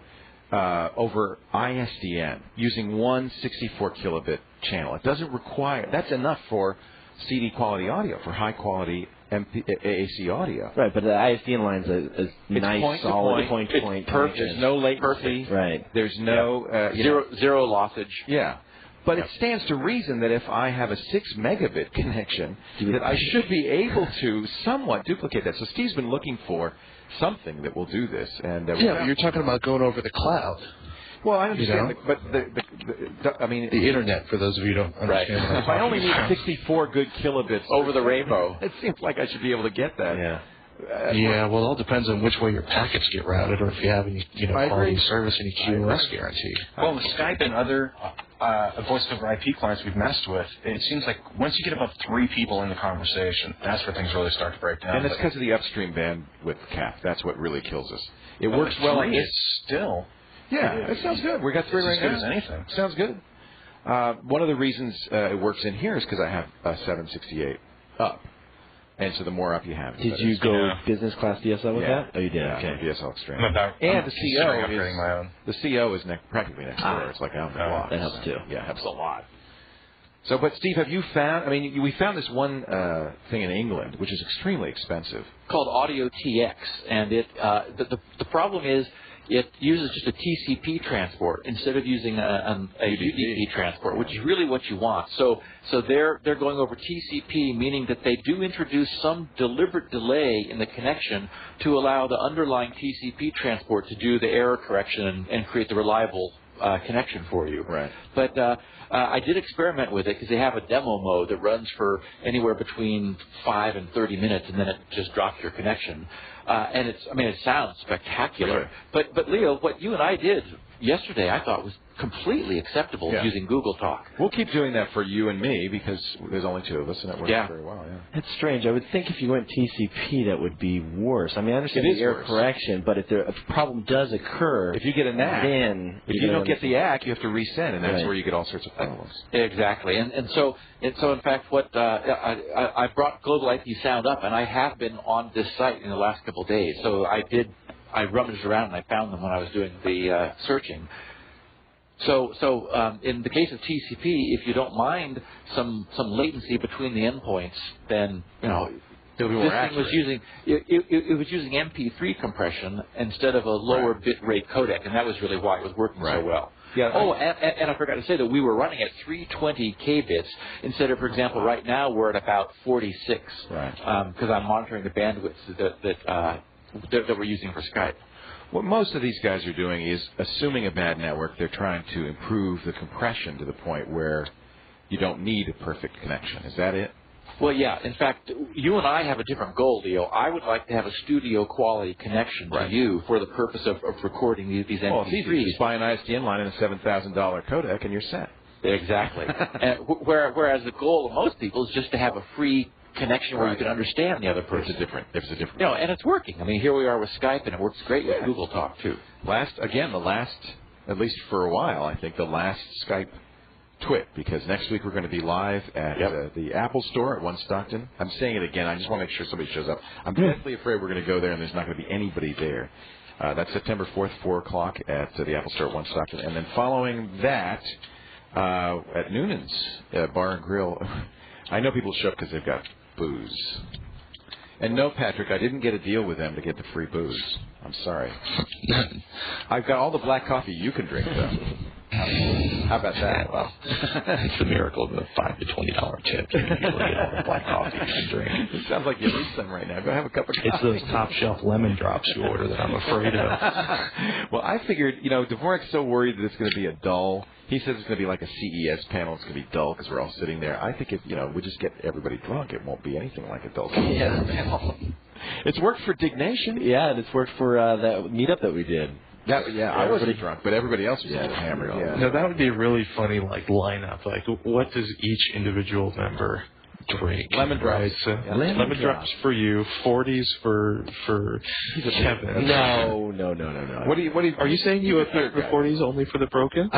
over ISDN using one 64 kilobit channel. It doesn't require. That's enough for CD quality audio, for high quality AAC audio. Right, but the ISDN line's is nice, point solid, to point. point. Perfect. There's no latency. Right. There's no zero lossage. Yeah. But it stands to reason that if I have a 6 megabit connection, that I should be able to somewhat duplicate that. So Steve's been looking for something that will do this. And but you're talking about going over the cloud. Well, I understand, but the internet, for those of you who don't understand. Right. If I only need 64 good kilobits over the rainbow, it seems like I should be able to get that. Yeah. Well, it all depends on which way your packets get routed, or if you have any, quality service, any QoS guarantee. Well, with Skype and other voice over IP clients we've messed with, it seems like once you get above 3 people in the conversation, that's where things really start to break down. And it's because of the upstream bandwidth cap. That's what really kills us. It works well. It's still. Yeah, it sounds good. We got 3 right now. As anything. Sounds good. One of the reasons it works in here is because I have a 768 up. And so the more up you have. Did you go business class DSL with that? Oh, you did. Okay. DSL Extreme. And the CO is practically next door. It's like out the block. That helps too. Yeah, helps a lot. So, but Steve, have you found? I mean, we found this one thing in England, which is extremely expensive, called Audio TX, and it the problem is it uses just a TCP transport instead of using a UDP transport, which is really what you want. So they're going over TCP, meaning that they do introduce some deliberate delay in the connection to allow the underlying TCP transport to do the error correction and create the reliable connection for you. Right. But I did experiment with it because they have a demo mode that runs for anywhere between 5 and 30 minutes, and then it just drops your connection. And it sounds spectacular. Sure. But Leo, what you and I did yesterday, I thought was completely acceptable using Google Talk. We'll keep doing that for you and me because there's only two of us, and it works very well. Yeah. It's strange. I would think if you went TCP, that would be worse. I mean, I understand the error correction, but if a problem does occur, if you get an ACK, then if you don't get the ACK, you have to resend, and that's where you get all sorts of problems. Exactly, and so in fact, what I brought Global IP Sound up, and I have been on this site in the last couple of days. So I rummaged around and I found them when I was doing the searching. So in the case of TCP, if you don't mind some latency between the endpoints, then this thing was using it was using MP3 compression instead of a lower bit rate codec, and that was really why it was working so well. Yeah. Oh, and I forgot to say that we were running at 320 kbits instead of, for example, right now we're at about 46. Right. Because I'm monitoring the bandwidth that we're using for Skype. What most of these guys are doing is assuming a bad network. They're trying to improve the compression to the point where you don't need a perfect connection. Is that it? Well, yeah. In fact, you and I have a different goal, Leo. I would like to have a studio quality connection to you for the purpose of recording these MP3s. Well, it's easy. Just buy an ISDN line and a $7,000 codec, and you're set. Exactly. And whereas the goal of most people is just to have a free connection where you can understand the other person. It's a different. And it's working. I mean, here we are with Skype, and it works great with Google Talk too. At least for a while, I think the last Skype TWiT, because next week we're going to be live at the Apple Store at 1 Stockton. I'm saying it again. I just want to make sure somebody shows up. I'm deathly afraid we're going to go there and there's not going to be anybody there. That's September 4th, 4 o'clock at the Apple Store at 1 Stockton. And then following that, at Noonan's Bar and Grill, I know people show up because they've got booze. And no, Patrick, I didn't get a deal with them to get the free booze. I'm sorry. I've got all the black coffee you can drink, though. How about that? Well, it's the miracle of the $5 to $20 tip. You usually get all the black coffee you can drink. It sounds like you need some right now. Go have a cup of coffee. It's those top shelf lemon drops you order that I'm afraid of. Well, I figured, Dvorak's so worried that it's going to be a dull. He says it's going to be like a CES panel. It's going to be dull because we're all sitting there. I think we just get everybody drunk. It won't be anything like a dull CES panel. It's worked for Dignation. Yeah, and it's worked for that meetup that we did. I wasn't drunk, but everybody else was hammered. Yeah. No, that would be a really funny lineup. Like, what does each individual member drink? Lemon drops. Right? So, lemon drops for you. 40s for Kevin. No. What are you saying? You have the 40s only for the broken?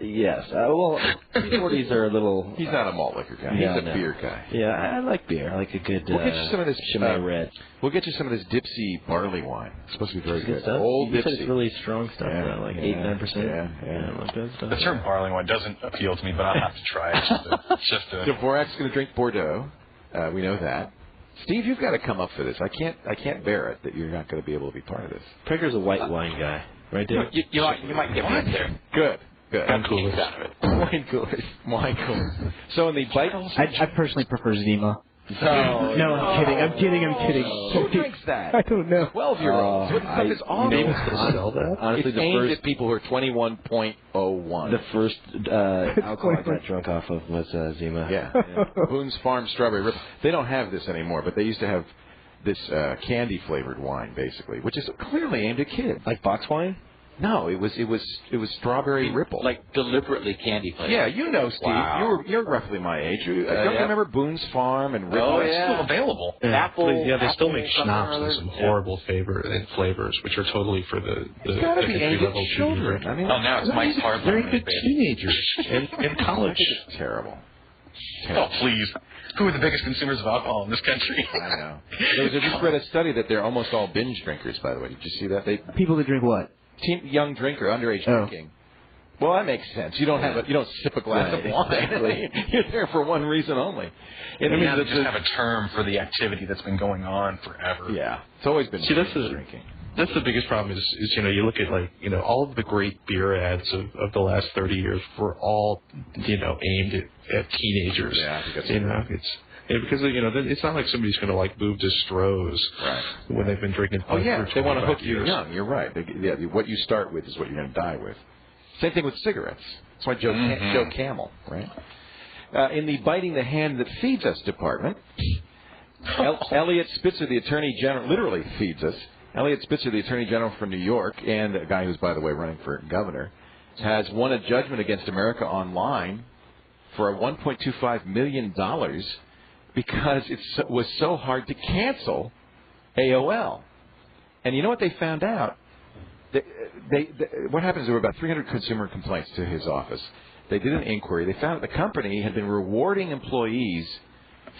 Yes. Well, 40s are a little. He's not a malt liquor guy. He's a beer guy. Yeah, I like beer. I like a good. We'll get you some of this Chimay Red. We'll get you some of this Dipsy barley wine. It's supposed to be very good. Old Dipsy. It's really strong stuff, like 8-9%. Yeah. Like that stuff. The term barley wine doesn't appeal to me, but I'll have to try it. Just to Dvorak's going to drink Bordeaux. We know that. Steve, you've got to come up for this. I can't bear it that you're not going to be able to be part of this. Pegger's a white wine guy, right there. You might get me in there. Good. Wine coolers. Wine coolers. So in the bite, I personally prefer Zima. No, I'm kidding. Who drinks that? I don't know. 12-year-olds. What the fuck is all They still sell that? Honestly, it's aimed at people who are 21.01. The first alcohol I got drunk off of was Zima. Yeah. Boone's Farm Strawberry Ripple. They don't have this anymore, but they used to have this candy-flavored wine, basically, which is clearly aimed at kids. Like box wine? No, it was Strawberry Ripple. Like deliberately candy flavored. Yeah, you know, Steve. Wow. You're roughly my age. Don't you remember Boone's Farm and Ripple? Oh, it's yeah. still available. Apple. Yeah, they still make apple schnapps something or and some other. horrible flavors, which are totally for the It's got to be aimed at entry-level children. junior. I mean, Oh, now it's Mike's Hard Very Lemonade, good baby. teenagers in college. it's terrible. Oh, please. Who are the biggest consumers of alcohol in this country? I know. I just read a study that they're almost all binge drinkers, by the way. Did you see that? People that drink what? Young drinker, underage drinking. Well, that makes sense. You don't sip a glass of wine. You're there for one reason only. It means they just have a term for the activity that's been going on forever. Yeah, it's always been See, that's drinking. That's the biggest problem is you look at all of the great beer ads of the last 30 years were all aimed at teenagers. Yeah, I think that's because it's not like somebody's going to move to Stroh's when they've been drinking. Oh yeah, they want to hook you years. young. You're right. What you start with is what you're going to die with. Same thing with cigarettes. That's why Joe Camel, right? In the biting the hand that feeds us department, Elliot Spitzer, the Attorney General, literally feeds us. Elliot Spitzer, the Attorney General for New York, and a guy who's, by the way, running for governor, has won a judgment against America Online for $1.25 million because it was so hard to cancel AOL. And you know what they found out? What happens? There were about 300 consumer complaints to his office. They did an inquiry. They found that the company had been rewarding employees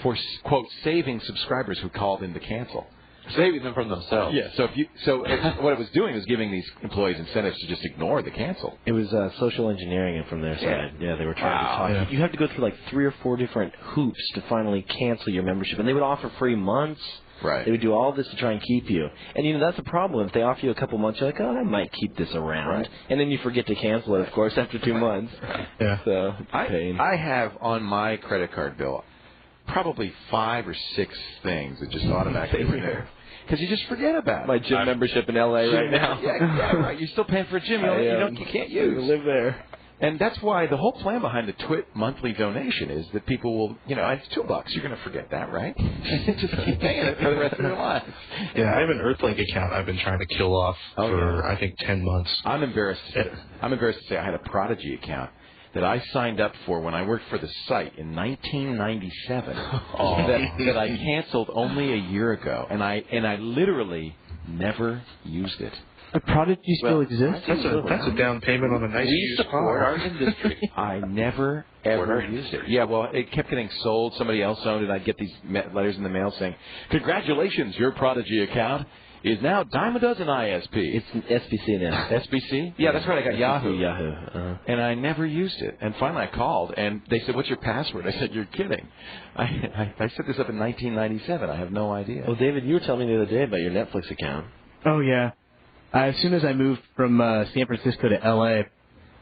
for, quote, saving subscribers who called in to cancel. Saving them from themselves. Yeah. So what it was doing was giving these employees incentives to just ignore the cancel. It was social engineering from their side. Yeah, they were trying to talk. Yeah. You have to go through 3 or 4 different hoops to finally cancel your membership, and they would offer free months. Right. They would do all this to try and keep you. And, that's the problem. If they offer you a couple months, you're like, oh, I might keep this around. Right. And then you forget to cancel it, of course, after 2 months. Yeah. So, it's a pain. I have on my credit card bill probably 5 or 6 things that just automatically renew. Because you just forget about it. My gym membership in L.A. right now. Yeah, right. You're still paying for a gym you can't use. You live there. And that's why the whole plan behind the TWiT monthly donation is that people will, it's $2. You're going to forget that, right? Just keep paying it for the rest of their lives. Yeah, I have an Earthlink account I've been trying to kill off for, I think, 10 months. I'm embarrassed to say I had a Prodigy account that I signed up for when I worked for the site in 1997 that I canceled only a year ago. And I literally never used it. A Prodigy still exists? That's a down payment on a nice used car. Our industry. I never, ever used it. Yeah, well, it kept getting sold. Somebody else owned it. I'd get these letters in the mail saying, congratulations, your Prodigy account is now dime a dozen ISP. It's an SBC now. SBC? Yeah, that's right. I got Yahoo. Yahoo. And I never used it. And finally I called, and they said, what's your password? I said, you're kidding. I set this up in 1997. I have no idea. Well, David, you were telling me the other day about your Netflix account. Oh, yeah. As soon as I moved from San Francisco to L.A.,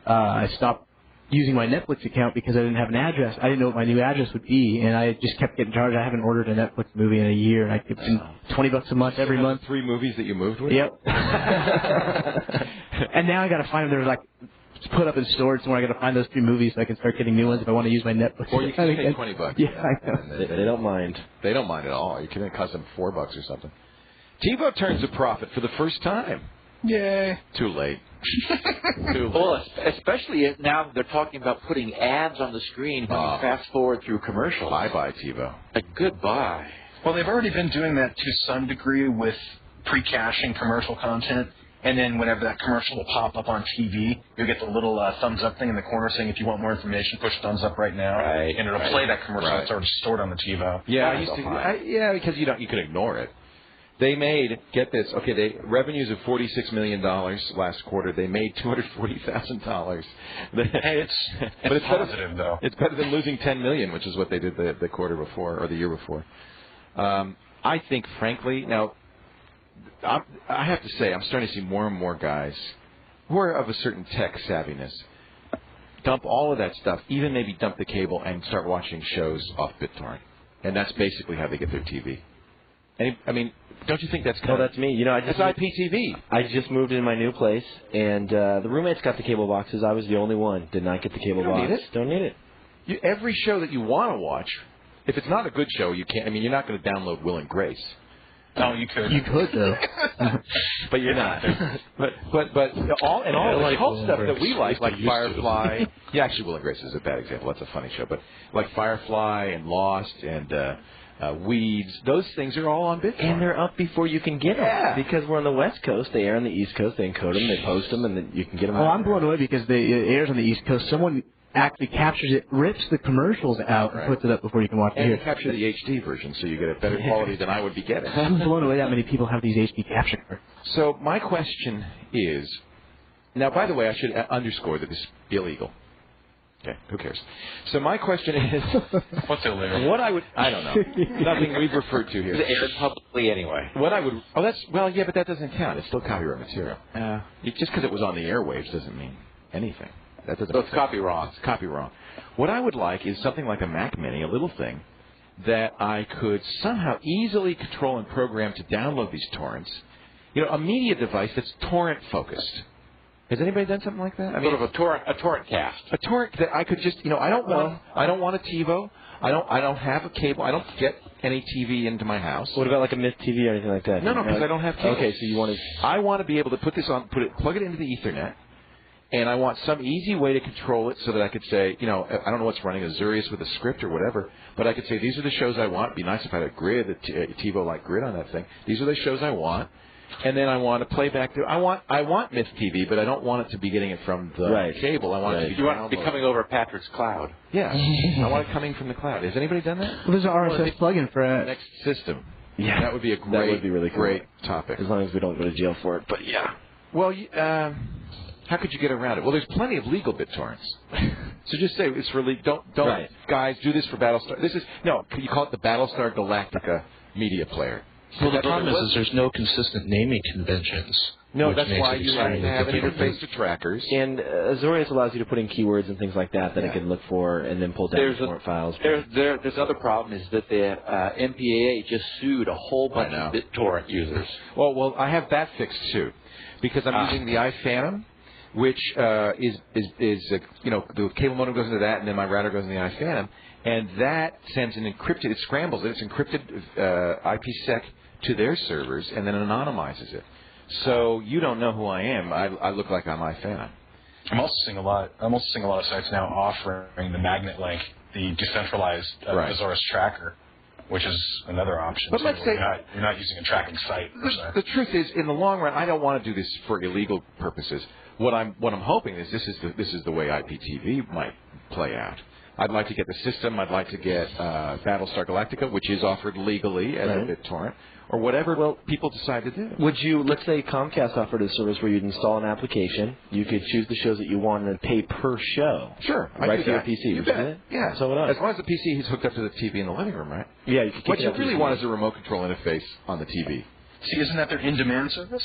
I stopped using my Netflix account because I didn't have an address. I didn't know what my new address would be, and I just kept getting charged. I haven't ordered a Netflix movie in a year, and I kept $20 a month every month. 3 movies that you moved with? Yep. And now I got to find them. They're put up in storage somewhere. I got to find those 3 movies so I can start getting new ones if I want to use my Netflix. Or you can pay $20. Yeah, I know. They don't mind. They don't mind at all. You can cost them $4 or something. TiVo turns a profit for the first time. Yay. Too late. Too late. Well, especially now they're talking about putting ads on the screen when you fast forward through commercials. Bye-bye, TiVo. Goodbye. Well, they've already been doing that to some degree with pre-caching commercial content. And then whenever that commercial will pop up on TV, you'll get the little thumbs up thing in the corner saying, if you want more information, push thumbs up right now. Right. And it'll play that commercial that's already stored on the TiVo. Yeah, because you can ignore it. They made, get this, revenues of $46 million last quarter. They made $240,000. Hey, it's positive, though. It's better than losing $10 million, which is what they did the quarter before or the year before. I think, frankly, now, I have to say, I'm starting to see more and more guys who are of a certain tech savviness dump all of that stuff, even maybe dump the cable and start watching shows off BitTorrent. And that's basically how they get their TV. Don't you think that's kind of... No, that's me. It's IPTV. I just moved in my new place, and the roommates got the cable boxes. I was the only one. Did not get the cable box. Don't need it. Every show that you want to watch, if it's not a good show, you can't... you're not going to download Will and Grace. No, you could. You could, though. But you're not. But all the cult stuff that we like Firefly... Yeah, actually, Will and Grace is a bad example. That's a funny show. But like Firefly and Lost and... Weeds, those things are all on BitTorrent. And they're up before you can get them. Yeah. Because we're on the West Coast, they air on the East Coast, they encode them, they post them, and then you can get them out. Oh, I'm blown away because it airs on the East Coast. Someone actually captures it, rips the commercials out, and puts it up before you can watch it. And you capture the HD version, so you get a better quality than I would be getting. I'm blown away that many people have these HD capture cards. So my question is, now, by the way, I should underscore that this is illegal. Okay, who cares? So my question is, what's illegal? I don't know. Nothing we've referred to here. It's aired publicly anyway. Yeah, but that doesn't count. It's still copyright material. Just because it was on the airwaves doesn't mean anything. That doesn't. So it's copy wrong. It's copy wrong. What I would like is something like a Mac Mini, a little thing, that I could somehow easily control and program to download these torrents. A media device that's torrent focused. Has anybody done something like that? Sort of a torrent cast. A torrent that I could just, I don't want a TiVo. I don't have a cable. I don't get any TV into my house. What about like a Myth TV or anything like that? No, because I don't have cable. Okay, so you want to... I want to be able to put this on, plug it into the Ethernet, and I want some easy way to control it so that I could say, I don't know what's running, Azurius with a script or whatever, but I could say, these are the shows I want. It'd be nice if I had a grid, a TiVo-like grid on that thing. These are the shows I want. And then I want to play back to. I want Myth TV, but I don't want it to be getting it from the cable. I want it to be. You want it to be coming over Patrick's cloud. Yeah, I want it coming from the cloud. Has anybody done that? Well, there's an RSS plugin for it. Next system. Yeah, that would be really cool. Great topic. As long as we don't go to jail for it. But yeah. Well, how could you get around it? Well, there's plenty of legal BitTorrents. So just say it's for legal. Don't guys do this for Battlestar. You call it the Battlestar Galactica media player. Well, the problem is there's no consistent naming conventions. No, that's why you have to have interface to trackers. And Azurius allows you to put in keywords and things like that it can look for and then pull down torrent files. There's other problem is that the MPAA just sued a whole bunch of BitTorrent users. Well, I have that fixed too, because I'm using the iPhantom, which is the cable modem goes into that, and then my router goes into the iPhantom, and that sends an encrypted. It scrambles it. It's encrypted IPsec to their servers, and then anonymizes it. So you don't know who I am. I look like I'm iPhantom. I'm also seeing a lot of sites now offering the magnet link, the decentralized Azorius tracker, which is another option. But let's say you're not using a tracking site. The truth is, in the long run, I don't want to do this for illegal purposes. What I'm hoping is this is the way IPTV might play out. I'd like to get the system. I'd like to get Battlestar Galactica, which is offered legally as a BitTorrent, or whatever people decide to do. Would you, let's say Comcast offered a service where you'd install an application, you could choose the shows that you want and pay per show. Sure. Right to your PC. You bet. Yeah. So would I. As long as the PC is hooked up to the TV in the living room, right? Yeah. You could what you really want is a remote control interface on the TV. See, isn't that their in-demand service?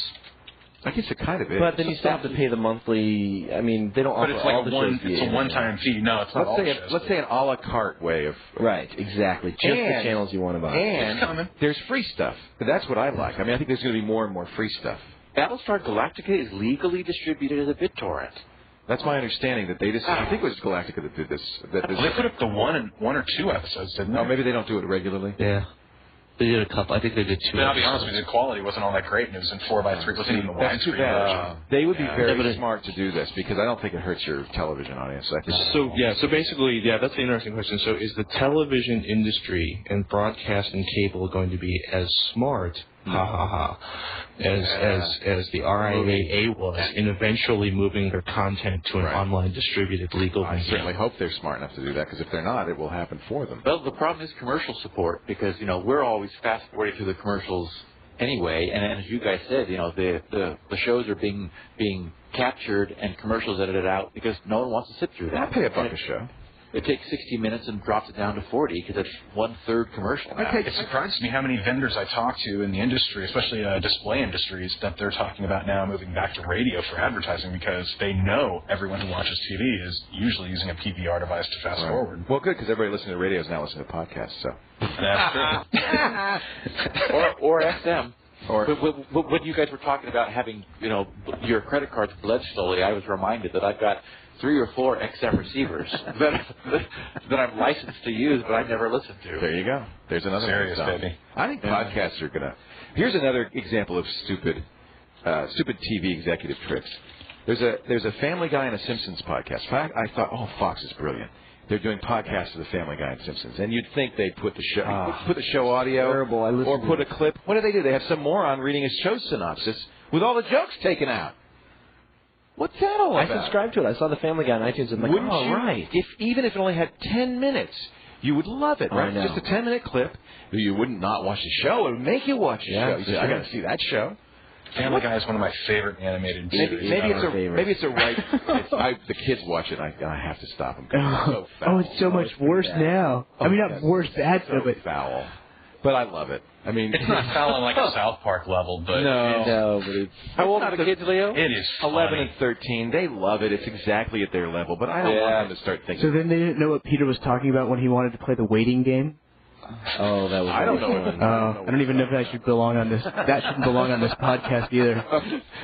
I guess it kind of is. But then you still have to pay the monthly. I mean, they don't offer all the shows. It's a one-time fee. No, it's not all the shows. Let's say an a la carte way of... Right, exactly. Just the channels you want to buy. And there's free stuff. That's what I like. I mean, I think there's going to be more and more free stuff. Battlestar Galactica is legally distributed as a BitTorrent. That's my understanding that they just... I think it was Galactica that did this. They put up the one or two episodes, didn't they? Oh, maybe they don't do it regularly. Yeah. They did a couple. I think they did two. But I'll be honest with you, the quality wasn't all that great, and it was in 4:3. It wasn't even the widescreen version. They would be very smart to do this because I don't think it hurts your television audience. So basically, that's the interesting question. So is the television industry and broadcast and cable going to be as smart, as the RIAA was in eventually moving their content to an online distributed legal medium? I certainly hope they're smart enough to do that, because if they're not, it will happen for them. Well, the problem is commercial support, because we're always fast forwarding through the commercials anyway, and as you guys said, the shows are being captured and commercials edited out because no one wants to sit through that. I'll pay $1 a show. It takes 60 minutes and drops it down to 40 because it's 1/3 commercial now. It surprises me how many vendors I talk to in the industry, especially display industries, that they're talking about now moving back to radio for advertising because they know everyone who watches TV is usually using a PVR device to fast forward. Well, good, because everybody listening to radio is now listening to podcasts. So that's true. or XM. When you guys were talking about having your credit cards bled slowly, I was reminded that I've got 3 or 4 XM receivers that I'm licensed to use, but I never listen to. There you go. There's another serious baby. I think podcasts are gonna. Here's another example of stupid TV executive tricks. There's a Family Guy and a Simpsons podcast. I thought, Fox is brilliant. They're doing podcasts of the Family Guy and Simpsons, and you'd think they'd put the show audio or put a clip. What do? They have some moron reading a show synopsis with all the jokes taken out. What's that all about? I subscribed to it. I saw the Family Guy on iTunes. I'm like, right. Even if it only had 10 minutes, you would love it, right? I know. Just a 10-minute clip. You wouldn't not watch the show. It would make you watch the show. You say, I got to see that show. Family Guy is one of my favorite animated series. Maybe it's a right. The kids watch it. I have to stop them. Oh, it's so much worse now. I mean, not worse, bad, but foul. But I love it. I mean, it's not foul on like a South Park level, but but it's. How old are the kids, Leo? It is 11 and 13. They love it. It's exactly at their level. But I don't want them to start thinking. So then they didn't know what Peter was talking about when he wanted to play the waiting game. Oh, that was. I don't know. I don't even know if that should belong on this. That shouldn't belong on this podcast either.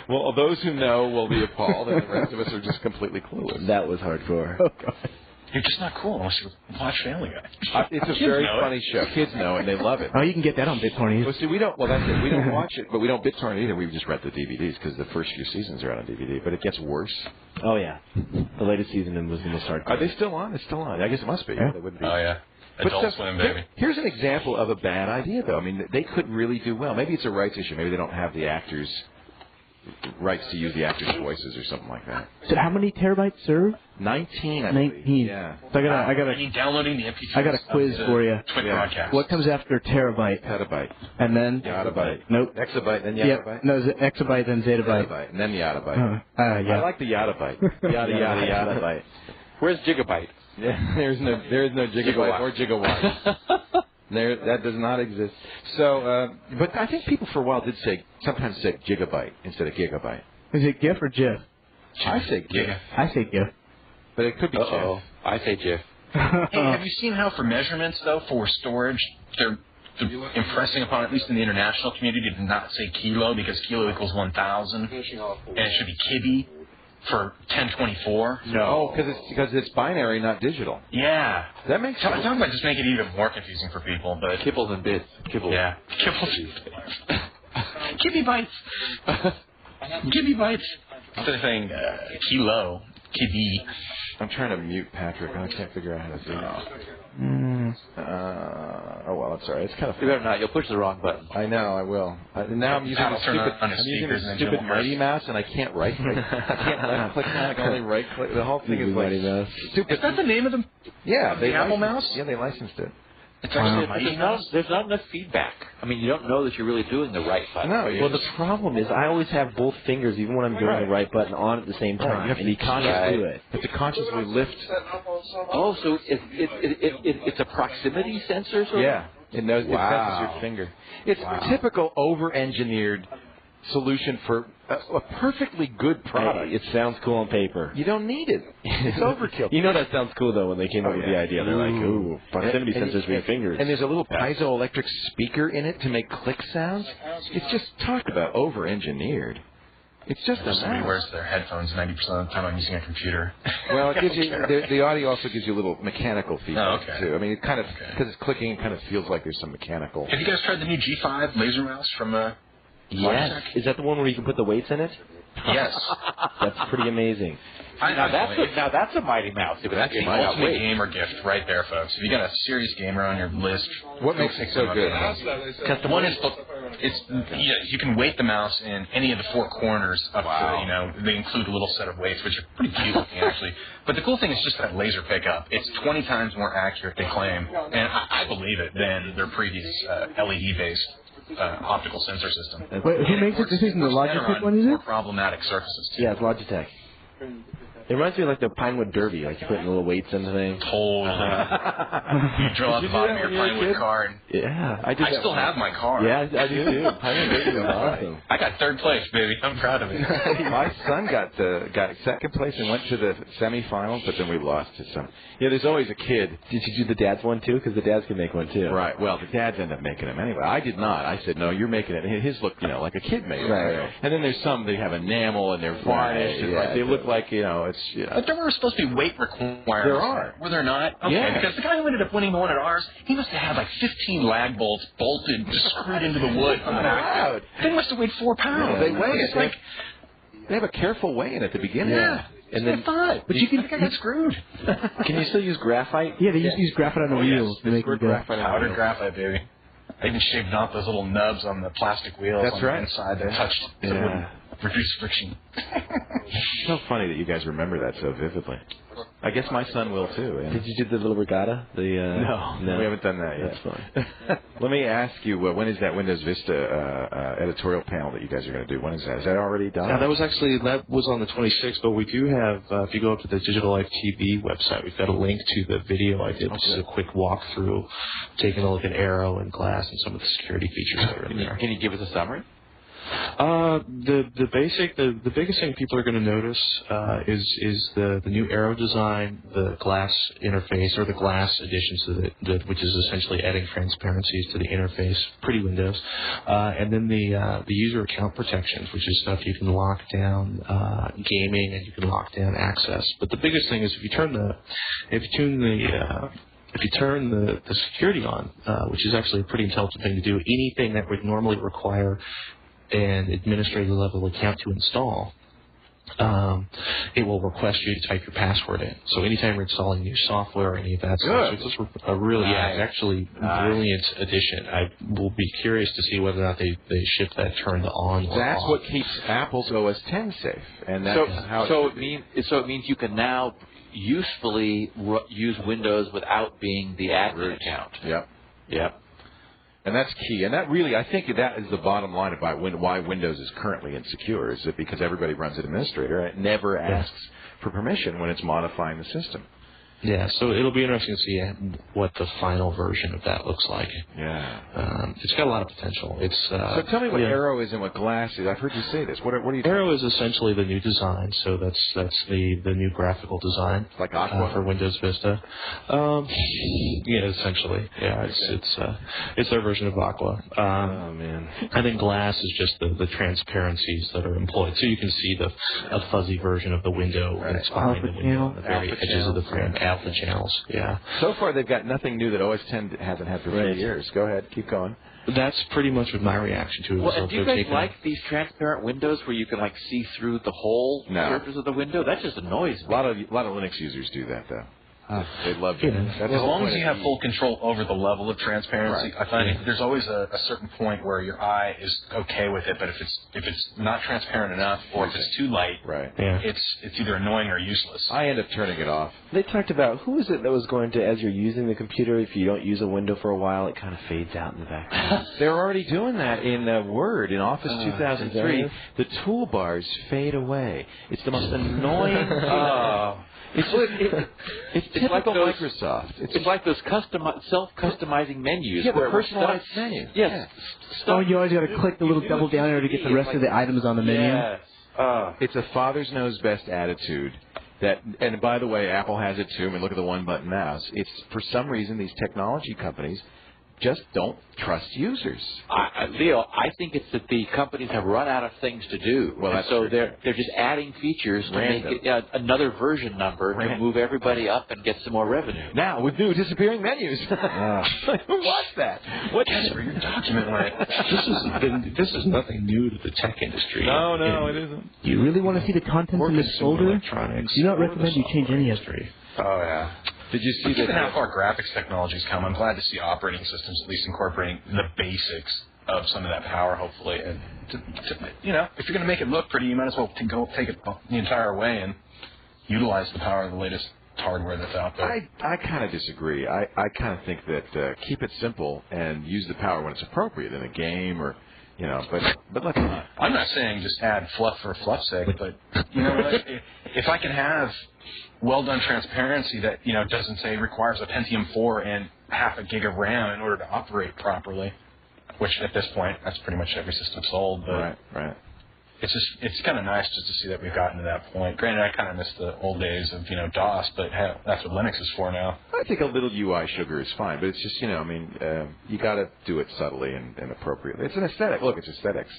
Well, those who know will be appalled, and the rest of us are just completely clueless. That was hardcore. Oh God. You're just not cool unless you watch Family Guy. It's a very funny show. Kids know it, and they love it. Oh, you can get that on BitTorrent. Well, see, we don't. Well, that's it. We don't watch it, but we don't BitTorrent either. We just rent the DVDs because the first few seasons are out on DVD. But it gets worse. Oh yeah, the latest season was the most hardcore. Are they still on? It's still on. I guess it must be. Yeah. They wouldn't be. Oh yeah. Adult Swim, baby. Here's an example of a bad idea, though. I mean, they could really do well. Maybe it's a rights issue. Maybe they don't have the actors' rights to use the actors' voices or something like that. So how many terabytes serve? 19, I believe. 19. Yeah. So I got downloading the MP3. I got a quiz for you. TWiT broadcast. What comes after terabyte? Petabyte. And then? Yottabyte. Nope. Exabyte, then Yep. yottabyte? No, exabyte, then zettabyte. Petabyte, and then yottabyte. Yeah. I like the yottabyte. Yottabyte. Where's Gigabyte? Yeah, there is no gigabyte or gigawatt. That does not exist. So, but I think people for a while sometimes say gigabyte instead of gigabyte. Is it GIF or GIF? I say GIF. I say GIF. But it could be GIF. I say GIF. Hey, have you seen how for measurements, though, for storage, they're impressing upon, at least in the international community, to not say kilo because kilo equals 1,000, and it should be kibi for 1024. No, because it's binary, not digital. Yeah. That makes sense. I'm talking about just making it even more confusing for people, but... Kibbles and bits. Kibbles. Yeah. Kibbles. Kibi bites. Kibi bites. Instead of saying kilo, kibi. I'm trying to mute Patrick, and I can't figure out how to do it. Oh, well, it's all right. It's kind of You better not. You'll push the wrong button. I know, I will. Now I'm using the stupid Mighty Mouse, and I can't right-click. I can't left-click on it. I can only right-click. The whole thing is like Mighty Mouse. stupid. Is that the name of them? Yeah, the Apple Mouse? Yeah, they licensed it. It's actually There's not enough feedback. I mean, you don't know that you're really doing the right button. No. Well, the problem is I always have both fingers, even when I'm doing the right button, on at the same time. You have to be conscious to it. You have to consciously lift. Oh, so it's a proximity sensor? Sort of? Yeah. It knows. It senses your finger. It's typical over-engineered solution for a perfectly good product. Hey, it sounds cool on paper. You don't need it. It's overkill. You know that sounds cool, though, when they came up with the idea. They're like, ooh, proximity sensors for your fingers. And there's a little piezoelectric speaker in it to make click sounds. It's just, talk about over-engineered. It's just a somebody wears their headphones 90% of the time I'm using a computer. Well, it gives you the audio also gives you a little mechanical feedback too. I mean, it kind of because it's clicking, it kind of feels like there's some mechanical. Have you guys tried the new G5 laser mouse from Yes. Is that the one where you can put the weights in it? Yes. That's pretty amazing. Now that's a Mighty Mouse. That's the ultimate gamer gift right there, folks. If you got a serious gamer on your list, what makes it so good? Because the one is, you can weight the mouse in any of the four corners up to, they include a little set of weights, which are pretty cute looking actually. But the cool thing is just that laser pickup. It's 20 times more accurate, they claim, and I believe it, than their previous LED-based optical sensor system. Wait, who makes it? This isn't the Logitech one, is it? More problematic surfaces too. Yeah, it's Logitech. It reminds me of like the Pinewood Derby, like you put little weights in the thing. Totally. You drill out the bottom of your Pinewood car. And yeah, I still have my car. Yeah, I do too. Pinewood Derby is awesome. I got third place, baby. I'm proud of it. My son got second place and went to the semifinals, but then we lost to some. Yeah, there's always a kid. Did you do the dad's one too? Because the dads can make one too. Right. Well, the dads end up making them anyway. I did not. I said, no, you're making it. His looked, like a kid made it. Right. And then there's some they have enamel and they're varnished and they look like it's. But there were supposed to be weight requirements. There are. Were there not? Okay, yeah. Because the guy who ended up winning the one at ours, he must have had like 15 lag bolts bolted, just screwed into the wood on the back. They must have weighed 4 pounds. They weigh it. They have a careful weighing at the beginning. Yeah. And then, but I think I got screwed. Can you still use graphite? Yeah, they used to use graphite on the wheels to make them go. Powdered graphite, baby. They even shaved off those little nubs on the plastic wheels on the inside that touched the wood. reduce friction. It's so funny that you guys remember that so vividly. I guess my son will too. Yeah. Did you do the little regatta? No, we haven't done that yet. That's fine. Let me ask you, when is that Windows Vista editorial panel that you guys are going to do? When is that? Is that already done? That was on the 26th, but we do have, if you go up to the Digital Life TV website, we've got a link to the video I did, which is a quick walkthrough, taking a look at Arrow and Glass and some of the security features that are in there. Can you give us a summary? The biggest thing people are going to notice is the new Arrow design, the Glass interface, or the Glass additions to which is essentially adding transparencies to the interface, pretty Windows, and then the user account protections, which is stuff you can lock down gaming and you can lock down access. But the biggest thing is if you turn the security on, which is actually a pretty intelligent thing to do, anything that would normally require an administrator level account to install, it will request you to type your password in. So anytime you're installing new software or any of that stuff, it's just a really brilliant addition. I will be curious to see whether or not they ship that turned on or That's off. what keeps Apple's OS X safe, and that's it means you can now usefully use Windows without being the admin account. Yep. And that's key. And that really, I think that is the bottom line about why Windows is currently insecure, is that because everybody runs an administrator, and it never asks for permission when it's modifying the system. Yeah, so it'll be interesting to see what the final version of that looks like. Yeah. It's got a lot of potential. So tell me what Arrow is and what Glass is. I've heard you say this. What are you Arrow is essentially the new design, so that's the new graphical design. Like Aqua? For Windows Vista. Yeah, essentially. Yeah, it's their version of Aqua. Oh, man. I think Glass is just the transparencies that are employed. So you can see a fuzzy version of the window and it's behind the window on the very edges of the frame. Alpha channels, yeah. So far, they've got nothing new that OS X hasn't had for 3 years. Go ahead, keep going. That's pretty much what my reaction to it was. Well, and do you guys like these transparent windows where you can see through the whole surface of the window? That just annoys me. A lot of Linux users do that though. They love it. As long as you have full control over the level of transparency, I find there's always a certain point where your eye is okay with it, but if it's not transparent enough or if it's too light, it's either annoying or useless. I end up turning it off. They talked about, who is it that was going to, as you're using the computer, if you don't use a window for a while, it kind of fades out in the background. They're already doing that in Word, in Office 2003. The toolbars fade away. It's the most annoying. It's typical like Microsoft. It's like those self-customizing menus. Yeah, the personalized menu. Yes. Oh, you always got to click the little double down there to get the rest of the items on the menu. Yes. It's a father's knows best attitude. And by the way, Apple has it too. I mean, look at the one-button mouse. It's for some reason these technology companies just don't trust users. Leo, I think it's that the companies have run out of things to do. Well, that's so true. they're just adding features to make it another version number to move everybody up and get some more revenue. Now, with new disappearing menus. Who wants that? That's where your document went. This is nothing new to the tech industry. No, it isn't. You really want to see the contents in this folder? Electronics. Do not recommend you change any of it. Oh, yeah. Did you see Given that? how far graphics technology's come, I'm glad to see operating systems at least incorporating the basics of some of that power, hopefully. And if you're going to make it look pretty, you might as well go take it the entire way and utilize the power of the latest hardware that's out there. I kind of disagree. I kind of think that keep it simple and use the power when it's appropriate in a game or, but let's not. I'm not saying just add fluff for fluff's sake, but if I can have well-done transparency that, doesn't say requires a Pentium 4 and half a gig of RAM in order to operate properly, which at this point, that's pretty much every system sold. But Right. It's kind of nice just to see that we've gotten to that point. Granted, I kind of miss the old days of, DOS, but that's what Linux is for now. I think a little UI sugar is fine, but it's just, you got to do it subtly and appropriately. It's an aesthetic. Look, it's aesthetics.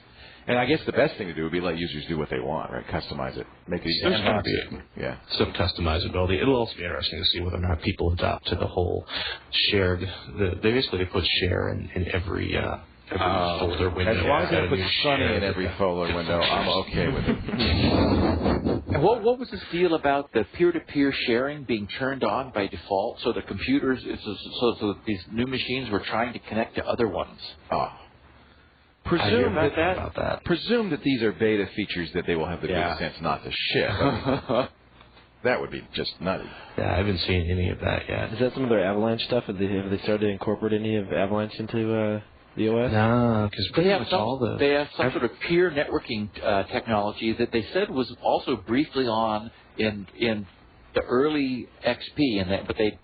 And I guess the best thing to do would be let users do what they want, right? Customize it. Make it easy. There's going to be some customizability. It'll also be interesting to see whether or not people adopt to the whole shared. They put share in every folder window. As long as they put Sunny in every folder window, I'm okay with it. And what was this deal about the peer-to-peer sharing being turned on by default? So the computers, so these new machines were trying to connect to other ones. Oh. Presume about that. Presume that these are beta features that they will have the good sense not to ship. That would be just nutty. Yeah, I haven't seen any of that yet. Is that some of their Avalanche stuff? Have they started to incorporate any of Avalanche into the OS? No, because they have some sort of peer networking technology that they said was also briefly on in the early XP, but they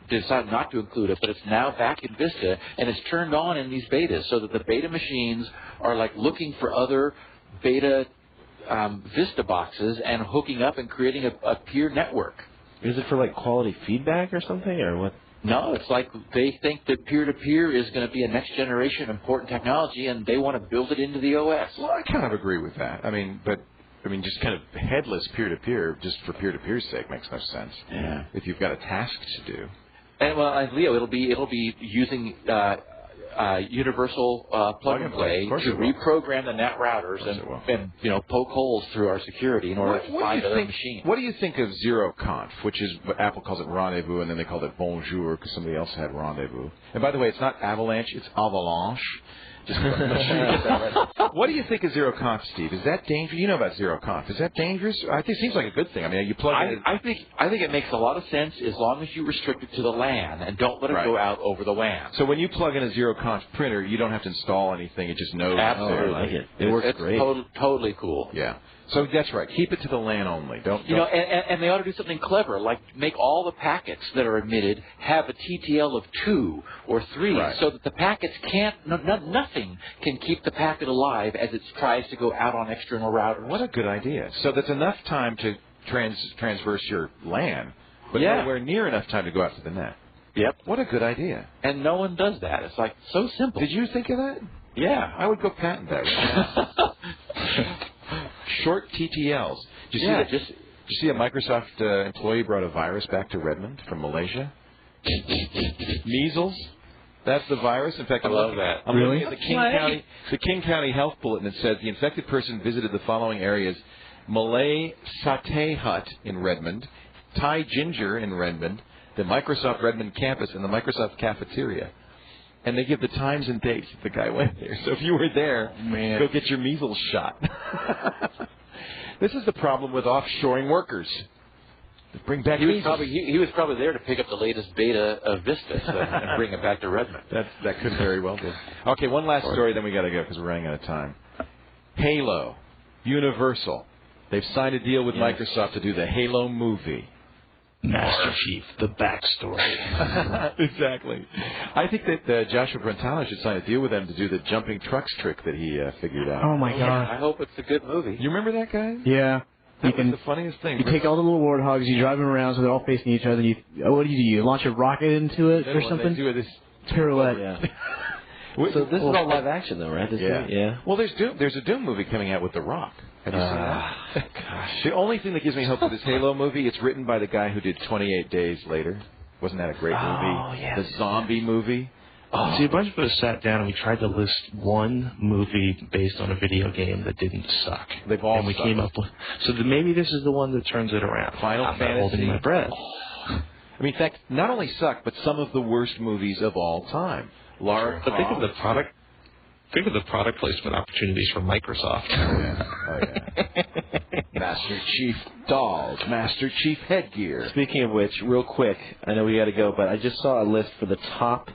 decided not to include it. But it's now back in Vista, and it's turned on in these betas, so that the beta machines are like looking for other beta Vista boxes and hooking up and creating a peer network. Is it for like quality feedback or something, or what? No, it's like they think that peer-to-peer is going to be a next-generation important technology, and they want to build it into the OS. Well, I kind of agree with that. I mean, just kind of headless peer-to-peer, just for peer-to-peer's sake, makes no sense. Yeah. If you've got a task to do. And well, Leo, it'll be using universal plug and play to reprogram the NAT routers and poke holes through our security in order to find other machines. What do you think of ZeroConf, which is what Apple calls it Rendezvous, and then they called it Bonjour because somebody else had Rendezvous. And by the way, it's not Avalanche, it's Avalanche. Just make sure you get that right. What do you think of ZeroConf, Steve? Is that dangerous? You know about ZeroConf. Is that dangerous? I think it seems like a good thing. I mean, you plug it in. I think it makes a lot of sense as long as you restrict it to the LAN and don't let it go out over the WAN. So when you plug in a ZeroConf printer, you don't have to install anything. It just knows. Absolutely. I like it. It works great. It's totally cool. Yeah. So that's right. Keep it to the LAN only. Don't. And they ought to do something clever, like make all the packets that are emitted have a TTL of 2 or 3, so that the packets nothing can keep the packet alive as it tries to go out on external routers. What a good idea. So that's enough time to transverse your LAN, but nowhere near enough time to go out to the net. Yep. What a good idea. And no one does that. It's like so simple. Did you think of that? Yeah. I would go patent that right now. Short TTLs. Did you see a Microsoft employee brought a virus back to Redmond from Malaysia? Measles. That's the virus. In fact, I love that. I'm looking at the King County Health Bulletin. It says the infected person visited the following areas: Malay Satay Hut in Redmond, Thai Ginger in Redmond, the Microsoft Redmond campus, and the Microsoft cafeteria. And they give the times and dates that the guy went there. So if you were there, go get your measles shot. This is the problem with offshoring workers. Bring back measles. He was probably there to pick up the latest beta of Vista and bring it back to Redmond. That could very well be. Okay, one last story, then we got to go because we're running out of time. Halo, Universal. They've signed a deal with Microsoft to do the Halo movie. Master Chief, the backstory. Exactly. I think that Joshua Brentano should sign a deal with them to do the jumping trucks trick that he figured out. Oh, my God. I hope it's a good movie. You remember that guy? Yeah. That was the funniest thing. You take all the little warthogs, you drive them around so they're all facing each other. What do? You launch a rocket into it or something? They do this pirouette. Yeah. So this is all live action, though, right? Yeah. Well, there's a Doom movie coming out with The Rock. Have you seen that? Gosh. The only thing that gives me hope for this Halo movie, it's written by the guy who did 28 Days Later. Wasn't that a great movie? Oh, yeah. The zombie movie. Oh. See, a bunch of us sat down and we tried to list one movie based on a video game that didn't suck. They've all and we sucked. came up with. So maybe this is the one that turns it around. Final I'm Fantasy. not holding my breath. I mean, in fact, not only suck, but some of the worst movies of all time. Lara But think of the product. Think of the product placement opportunities for Microsoft. Oh, yeah. Master Chief dolls, Master Chief headgear. Speaking of which, real quick, I know we got to go, but I just saw a list for the top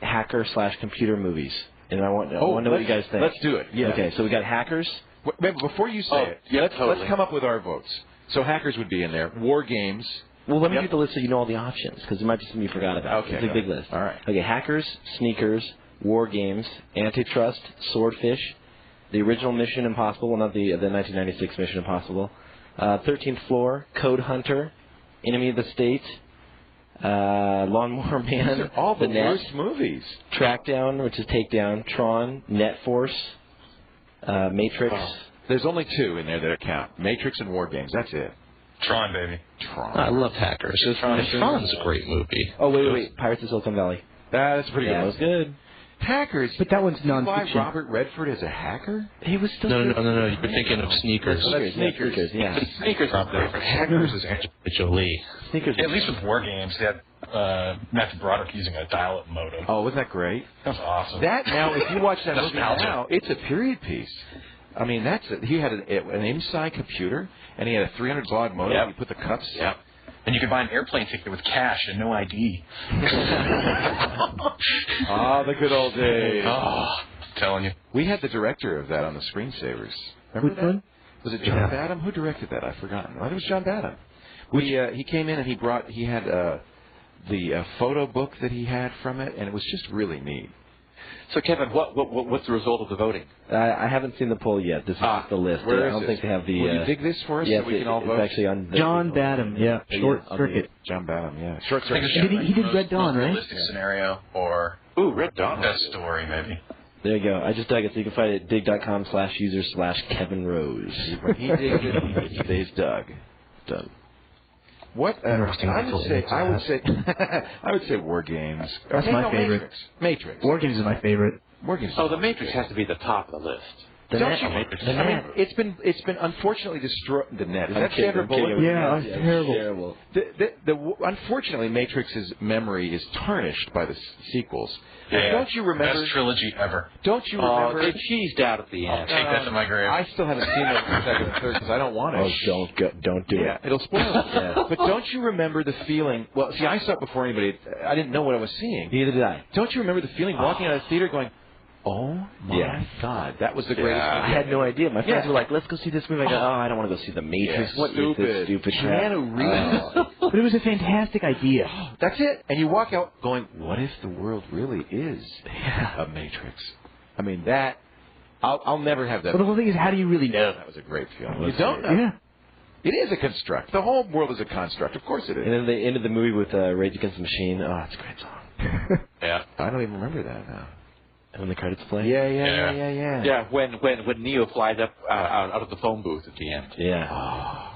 hacker/computer movies, and I want to know what you guys think. Let's do it. Yeah. Okay, so we got Hackers. Wait, before you say it, let's come up with our votes. So Hackers would be in there. War Games. Well, let me get the list so you know all the options, because there might be something you forgot about. Okay. It's a big list. All right. Okay, Hackers, Sneakers, War Games, Antitrust, Swordfish, the original Mission Impossible, well, not the 1996 Mission Impossible, 13th Floor, Code Hunter, Enemy of the State, Lawnmower Man, These are all the Net, worst movies. Trackdown, which is Takedown, Tron, Net Force, Matrix. Oh. There's only two in there that count: Matrix and War Games. That's it. Tron, baby. Tron. I loved Hackers. Tron's a great movie. Oh, wait. Pirates of Silicon Valley. That's pretty good. That was good. Hackers. But that one's Why non-fiction. Robert Redford as a hacker? He was still No. You're thinking of Sneakers. Sneakers, yeah. Sneakers aren't there. Hackers is Angelina Jolie. Sneakers. At least with War Games, they had Matthew Broderick using a dial-up modem. Oh, wasn't that great? That was awesome. That now, if you watch that movie Nostalgia. now, it's a period piece. I mean, he had an inside computer, and he had a 300 baud modem. Yep. You put the cups. Yep. And you could buy an airplane ticket with cash and no ID. Ah, the good old days. Oh, I'm telling you. We had the director of that on the screensavers. Remember that? one? Was it John Badham? Who directed that? I've forgotten. I think it was John Badham. He came in and he had the photo book that he had from it, and it was just really neat. So, Kevin, what's the result of the voting? I haven't seen the poll yet. This is just the list. Where I is don't think they have the. Will you dig this for us yes, so we can all vote? It's actually on. John Badham, yeah. Short Circuit. John Badham, yeah. Short Circuit. He did Red Dawn, right? Realistic scenario or Red Dawn. best story, maybe. There you go. I just dug it, so you can find it at dig.com/user/Kevin Rose. He digs it. He stays Doug. Done. What? I would say War Games. That's my favorite. Matrix. War Games is my favorite. War Games. Oh, the Matrix has to be the top of the list. Don't you? I mean, it's been unfortunately destroyed. The net. Is that Sandra Bullock? Yeah, it's terrible. Unfortunately, Matrix's memory is tarnished by the sequels. Yeah, don't you remember? Best trilogy ever. Don't you remember? They cheesed out at the end. Take that to my grave. I still haven't seen the second and third because I don't want it. Oh, don't do it. It'll spoil it. But don't you remember the feeling? Well, see, I saw it before anybody. I didn't know what I was seeing. Neither did I. Don't you remember the feeling walking out of the theater going, "Oh my God, that was the greatest movie." I had no idea. My friends were like, "Let's go see this movie." I go, "Oh, I don't want to go see The Matrix. Yeah, what is this stupid crap?" Keanu Reeves. But it was a fantastic idea. That's it. And you walk out going, "What if the world really is a Matrix?" I mean, that I'll never have that. But the whole thing is, how do you really know? That was a great feeling. You don't know. Yeah. It is a construct. The whole world is a construct. Of course it is. And then they ended the movie with Rage Against the Machine. Oh, it's a great song. Yeah. I don't even remember that now. And when the credits play. Yeah. Yeah, when Neo flies up out of the phone booth at the end. Yeah. Oh.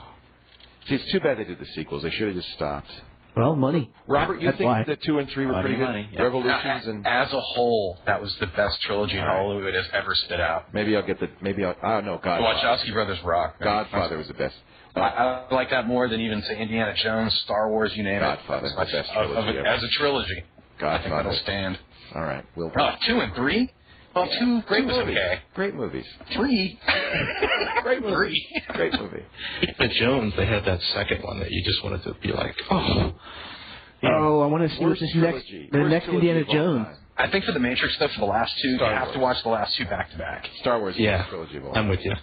See, it's too bad they did the sequels. They should have just stopped. Well, money. Robert, you That's think why. that 2 and 3 were pretty good? Money, yeah. Revolutions and As a whole, that was the best trilogy Hollywood has ever spit out. maybe I'll get the I don't know. The Godfather. Wachowski brothers rock. Godfather was the best. I like that more than even say Indiana Jones, Star Wars, you name Godfather, it. the best trilogy ever. As a trilogy, I think Godfather. that'll stand. All right, we'll. 2 and 3. Well, 2 Great was movies. okay. Great movies. 3. Great movie. Great movie. The Jones, they had that second one that you just wanted to be like, oh. Oh, I want to see Worst this trilogy. the Worst next trilogy Indiana of all Jones. time. I think for the Matrix stuff, for the last 2, Star you have Wars. to watch the last 2 back to back. Star Wars. Yeah. Is the trilogy of all I'm time. with you.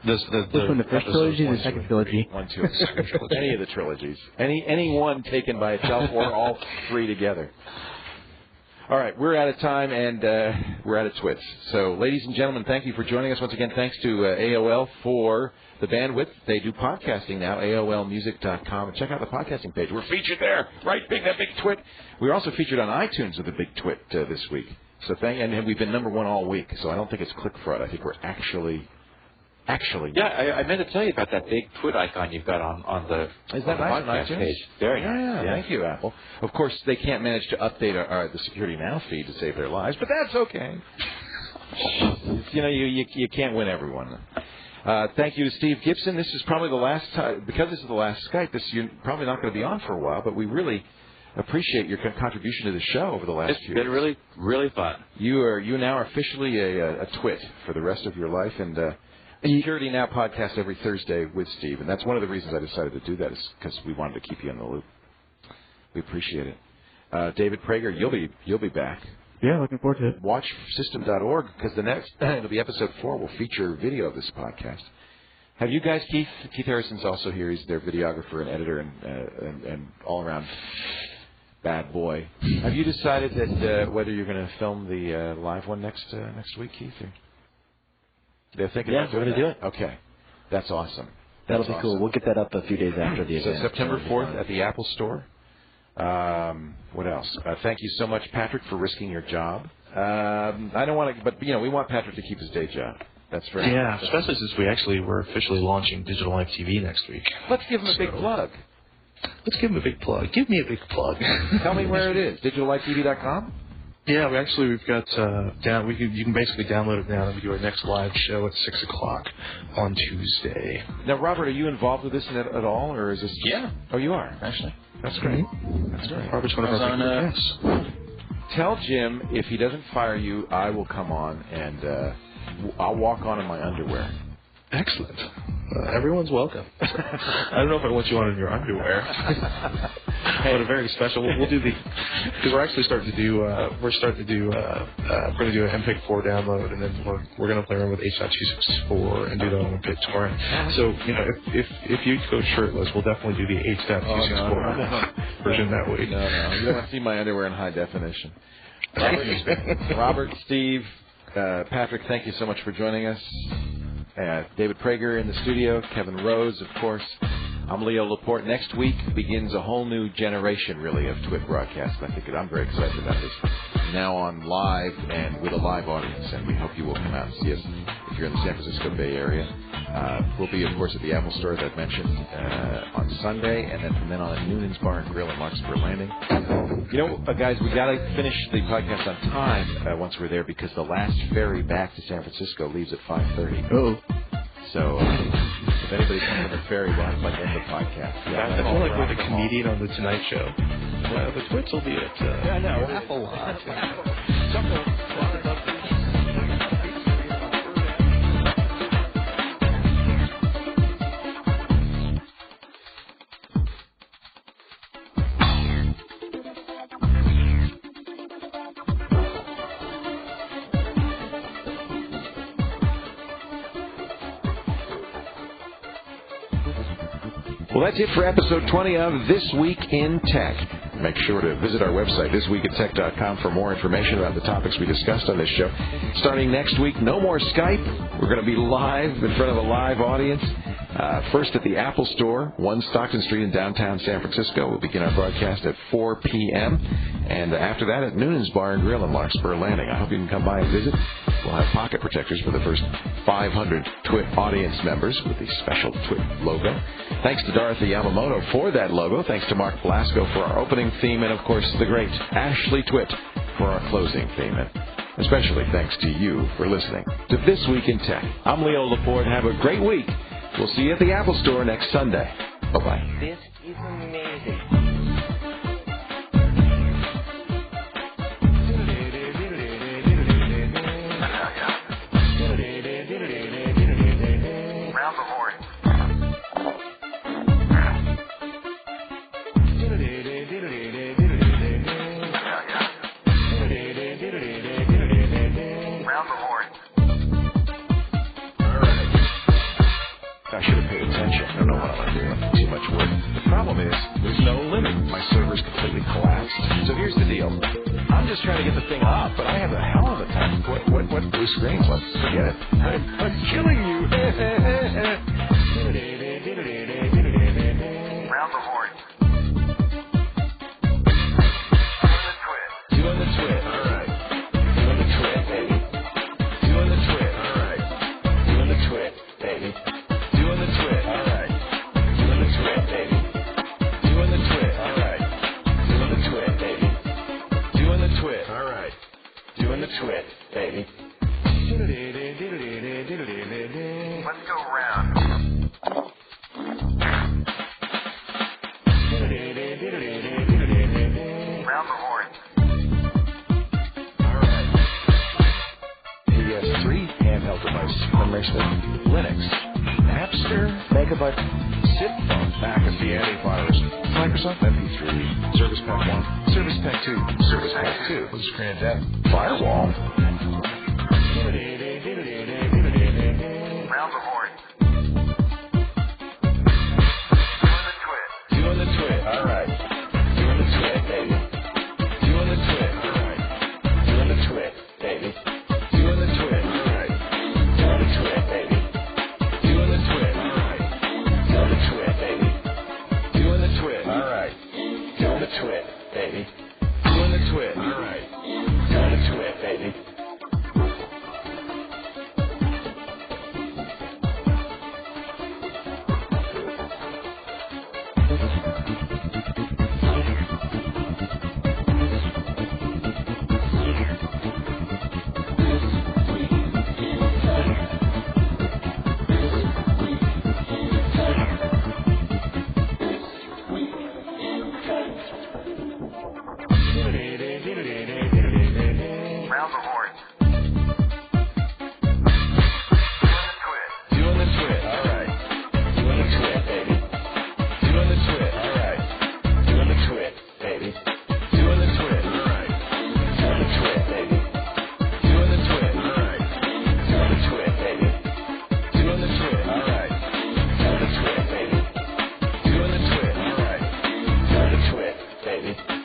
Which one, the first trilogy or the second trilogy? 1, 2, and 3. Any of the trilogies. Any one taken by itself or all 3 together. All right, we're out of time, and we're out of twits. So, ladies and gentlemen, thank you for joining us once again. Thanks to AOL for the bandwidth. They do podcasting now, AOLmusic.com. And check out the podcasting page. We're featured there, right? That big twit. We're also featured on iTunes with a big twit this week. So and we've been number 1 all week. So I don't think it's click fraud. I think we're actually. Yeah, I meant to tell you about that big twit icon you've got on the Is that on nice the on podcast iTunes? page. Very nice. Yeah, thank you, Apple. Of course, they can't manage to update the Security Now feed to save their lives, but that's okay. You can't win everyone. Thank you to Steve Gibson. This is probably the last time, because this is the last Skype, you're probably not going to be on for a while, but we really appreciate your contribution to the show over the last few years. It's been really, really fun. You now are officially a twit for the rest of your life, and Security Now podcast every Thursday with Steve, and that's one of the reasons I decided to do that is because we wanted to keep you in the loop. We appreciate it. David Prager, you'll be back. Yeah, looking forward to it. Watch system.org because the next it'll be episode 4 will feature video of this podcast. Have you guys, Keith Harrison's also here. He's their videographer and editor and all around bad boy. Have you decided that whether you're going to film the live one next week, Keith? Or? They're thinking about we're going to do it. Okay. That's awesome. That'll be cool. We'll get that up a few days after the event. So September 4th at the Apple Store. What else? Thank you so much, Patrick, for risking your job. I don't want to, but we want Patrick to keep his day job. That's right. Yeah, especially since we're officially launching Digital Live TV next week. Let's give him a big plug. Let's give him a big plug. Give me a big plug. Tell me where it is. DigitalLifeTV.com? Yeah, we've got you can basically download it now, and we do our next live show at 6:00 on Tuesday. Now, Robert, are you involved with this at all, or is this? Yeah. Oh, you are actually. That's great. That's great. Robert's one of our guests. Tell Jim if he doesn't fire you, I will come on and I'll walk on in my underwear. Excellent. Everyone's welcome. I don't know if I want you on in your underwear, but a very special. We'll do because we're actually starting to do. We're going to do an MPEG-4 download, and then we're going to play around with H.264 and do that on a bit tomorrow. So if you go shirtless, we'll definitely do the H.264 version that week. No, you don't want to see my underwear in high definition. Robert, Steve, Patrick, thank you so much for joining us. David Prager in the studio, Kevin Rose, of course. I'm Leo Laporte. Next week begins a whole new generation, really, of TWiT broadcasts. I think I'm very excited about this. Now on live and with a live audience, and we hope you will come out and see us if you're in the San Francisco Bay Area. We'll be, of course, at the Apple Store, as I've mentioned, on Sunday, and then from then on at Noonan's Bar and Grill in Larkspur Landing. Guys, we got to finish the podcast on time once we're there because the last ferry back to San Francisco leaves at 5:30. Oh. So if anybody comes on the ferry, we'll have to end the podcast. I feel like we're the comedian on the Tonight Show. The TWiTs will be at. I know. Laugh a lot. Well, that's it for episode 20 of This Week in Tech. Make sure to visit our website, thisweekintech.com, for more information about the topics we discussed on this show. Starting next week, no more Skype. We're going to be live in front of a live audience. First at the Apple Store, 1 Stockton Street in downtown San Francisco. We'll begin our broadcast at 4 p.m. And after that at Noonan's Bar and Grill in Larkspur Landing. I hope you can come by and visit. We'll have pocket protectors for the first 500 TWiT audience members with the special TWiT logo. Thanks to Dorothy Yamamoto for that logo. Thanks to Mark Blasco for our opening theme. And, of course, the great Ashley TWiT for our closing theme. And especially thanks to you for listening to This Week in Tech. I'm Leo Laporte. Have a great week. We'll see you at the Apple Store next Sunday. Bye-bye. This is amazing. Round the horn. Round the horn. I should have paid attention. I don't know what I'm doing. Too much work. The problem is, there's no limit. My server's completely collapsed. So here's the deal. I'm just trying to get the thing up, but I have a hell of a time. What blue screen? Let's forget it. I'm killing you. Round the horn. Doing the TWiT. All right. Doing the TWiT, baby. Doing the TWiT. All right. Doing the TWiT, baby. Doing the TWiT, all right. Doing the TWiT, baby. Doing the TWiT, all right. Doing the TWiT, baby. Doing the TWiT, all right. Doing the TWiT, baby. Let's go round. Round the horn. All right. PS3 handheld device from Linux. Napster, Megabyte, SIP phone, McAfee, antivirus, Microsoft MP3, Service Pack 1, Service Pack 2, Service Pack 2, blue screen of death, firewall. Round the horn. Doing the TWiT, all right. Doing the TWiT, baby. Doing the TWiT, all right. Doing the TWiT, baby. Doing the TWiT, all right. Doing the TWiT, baby. Doing the TWiT, all right. Doing the TWiT, baby. Doing the TWiT, all right. Doing the TWiT, baby. Doing the TWiT, all right. Doing the TWiT, baby. baby.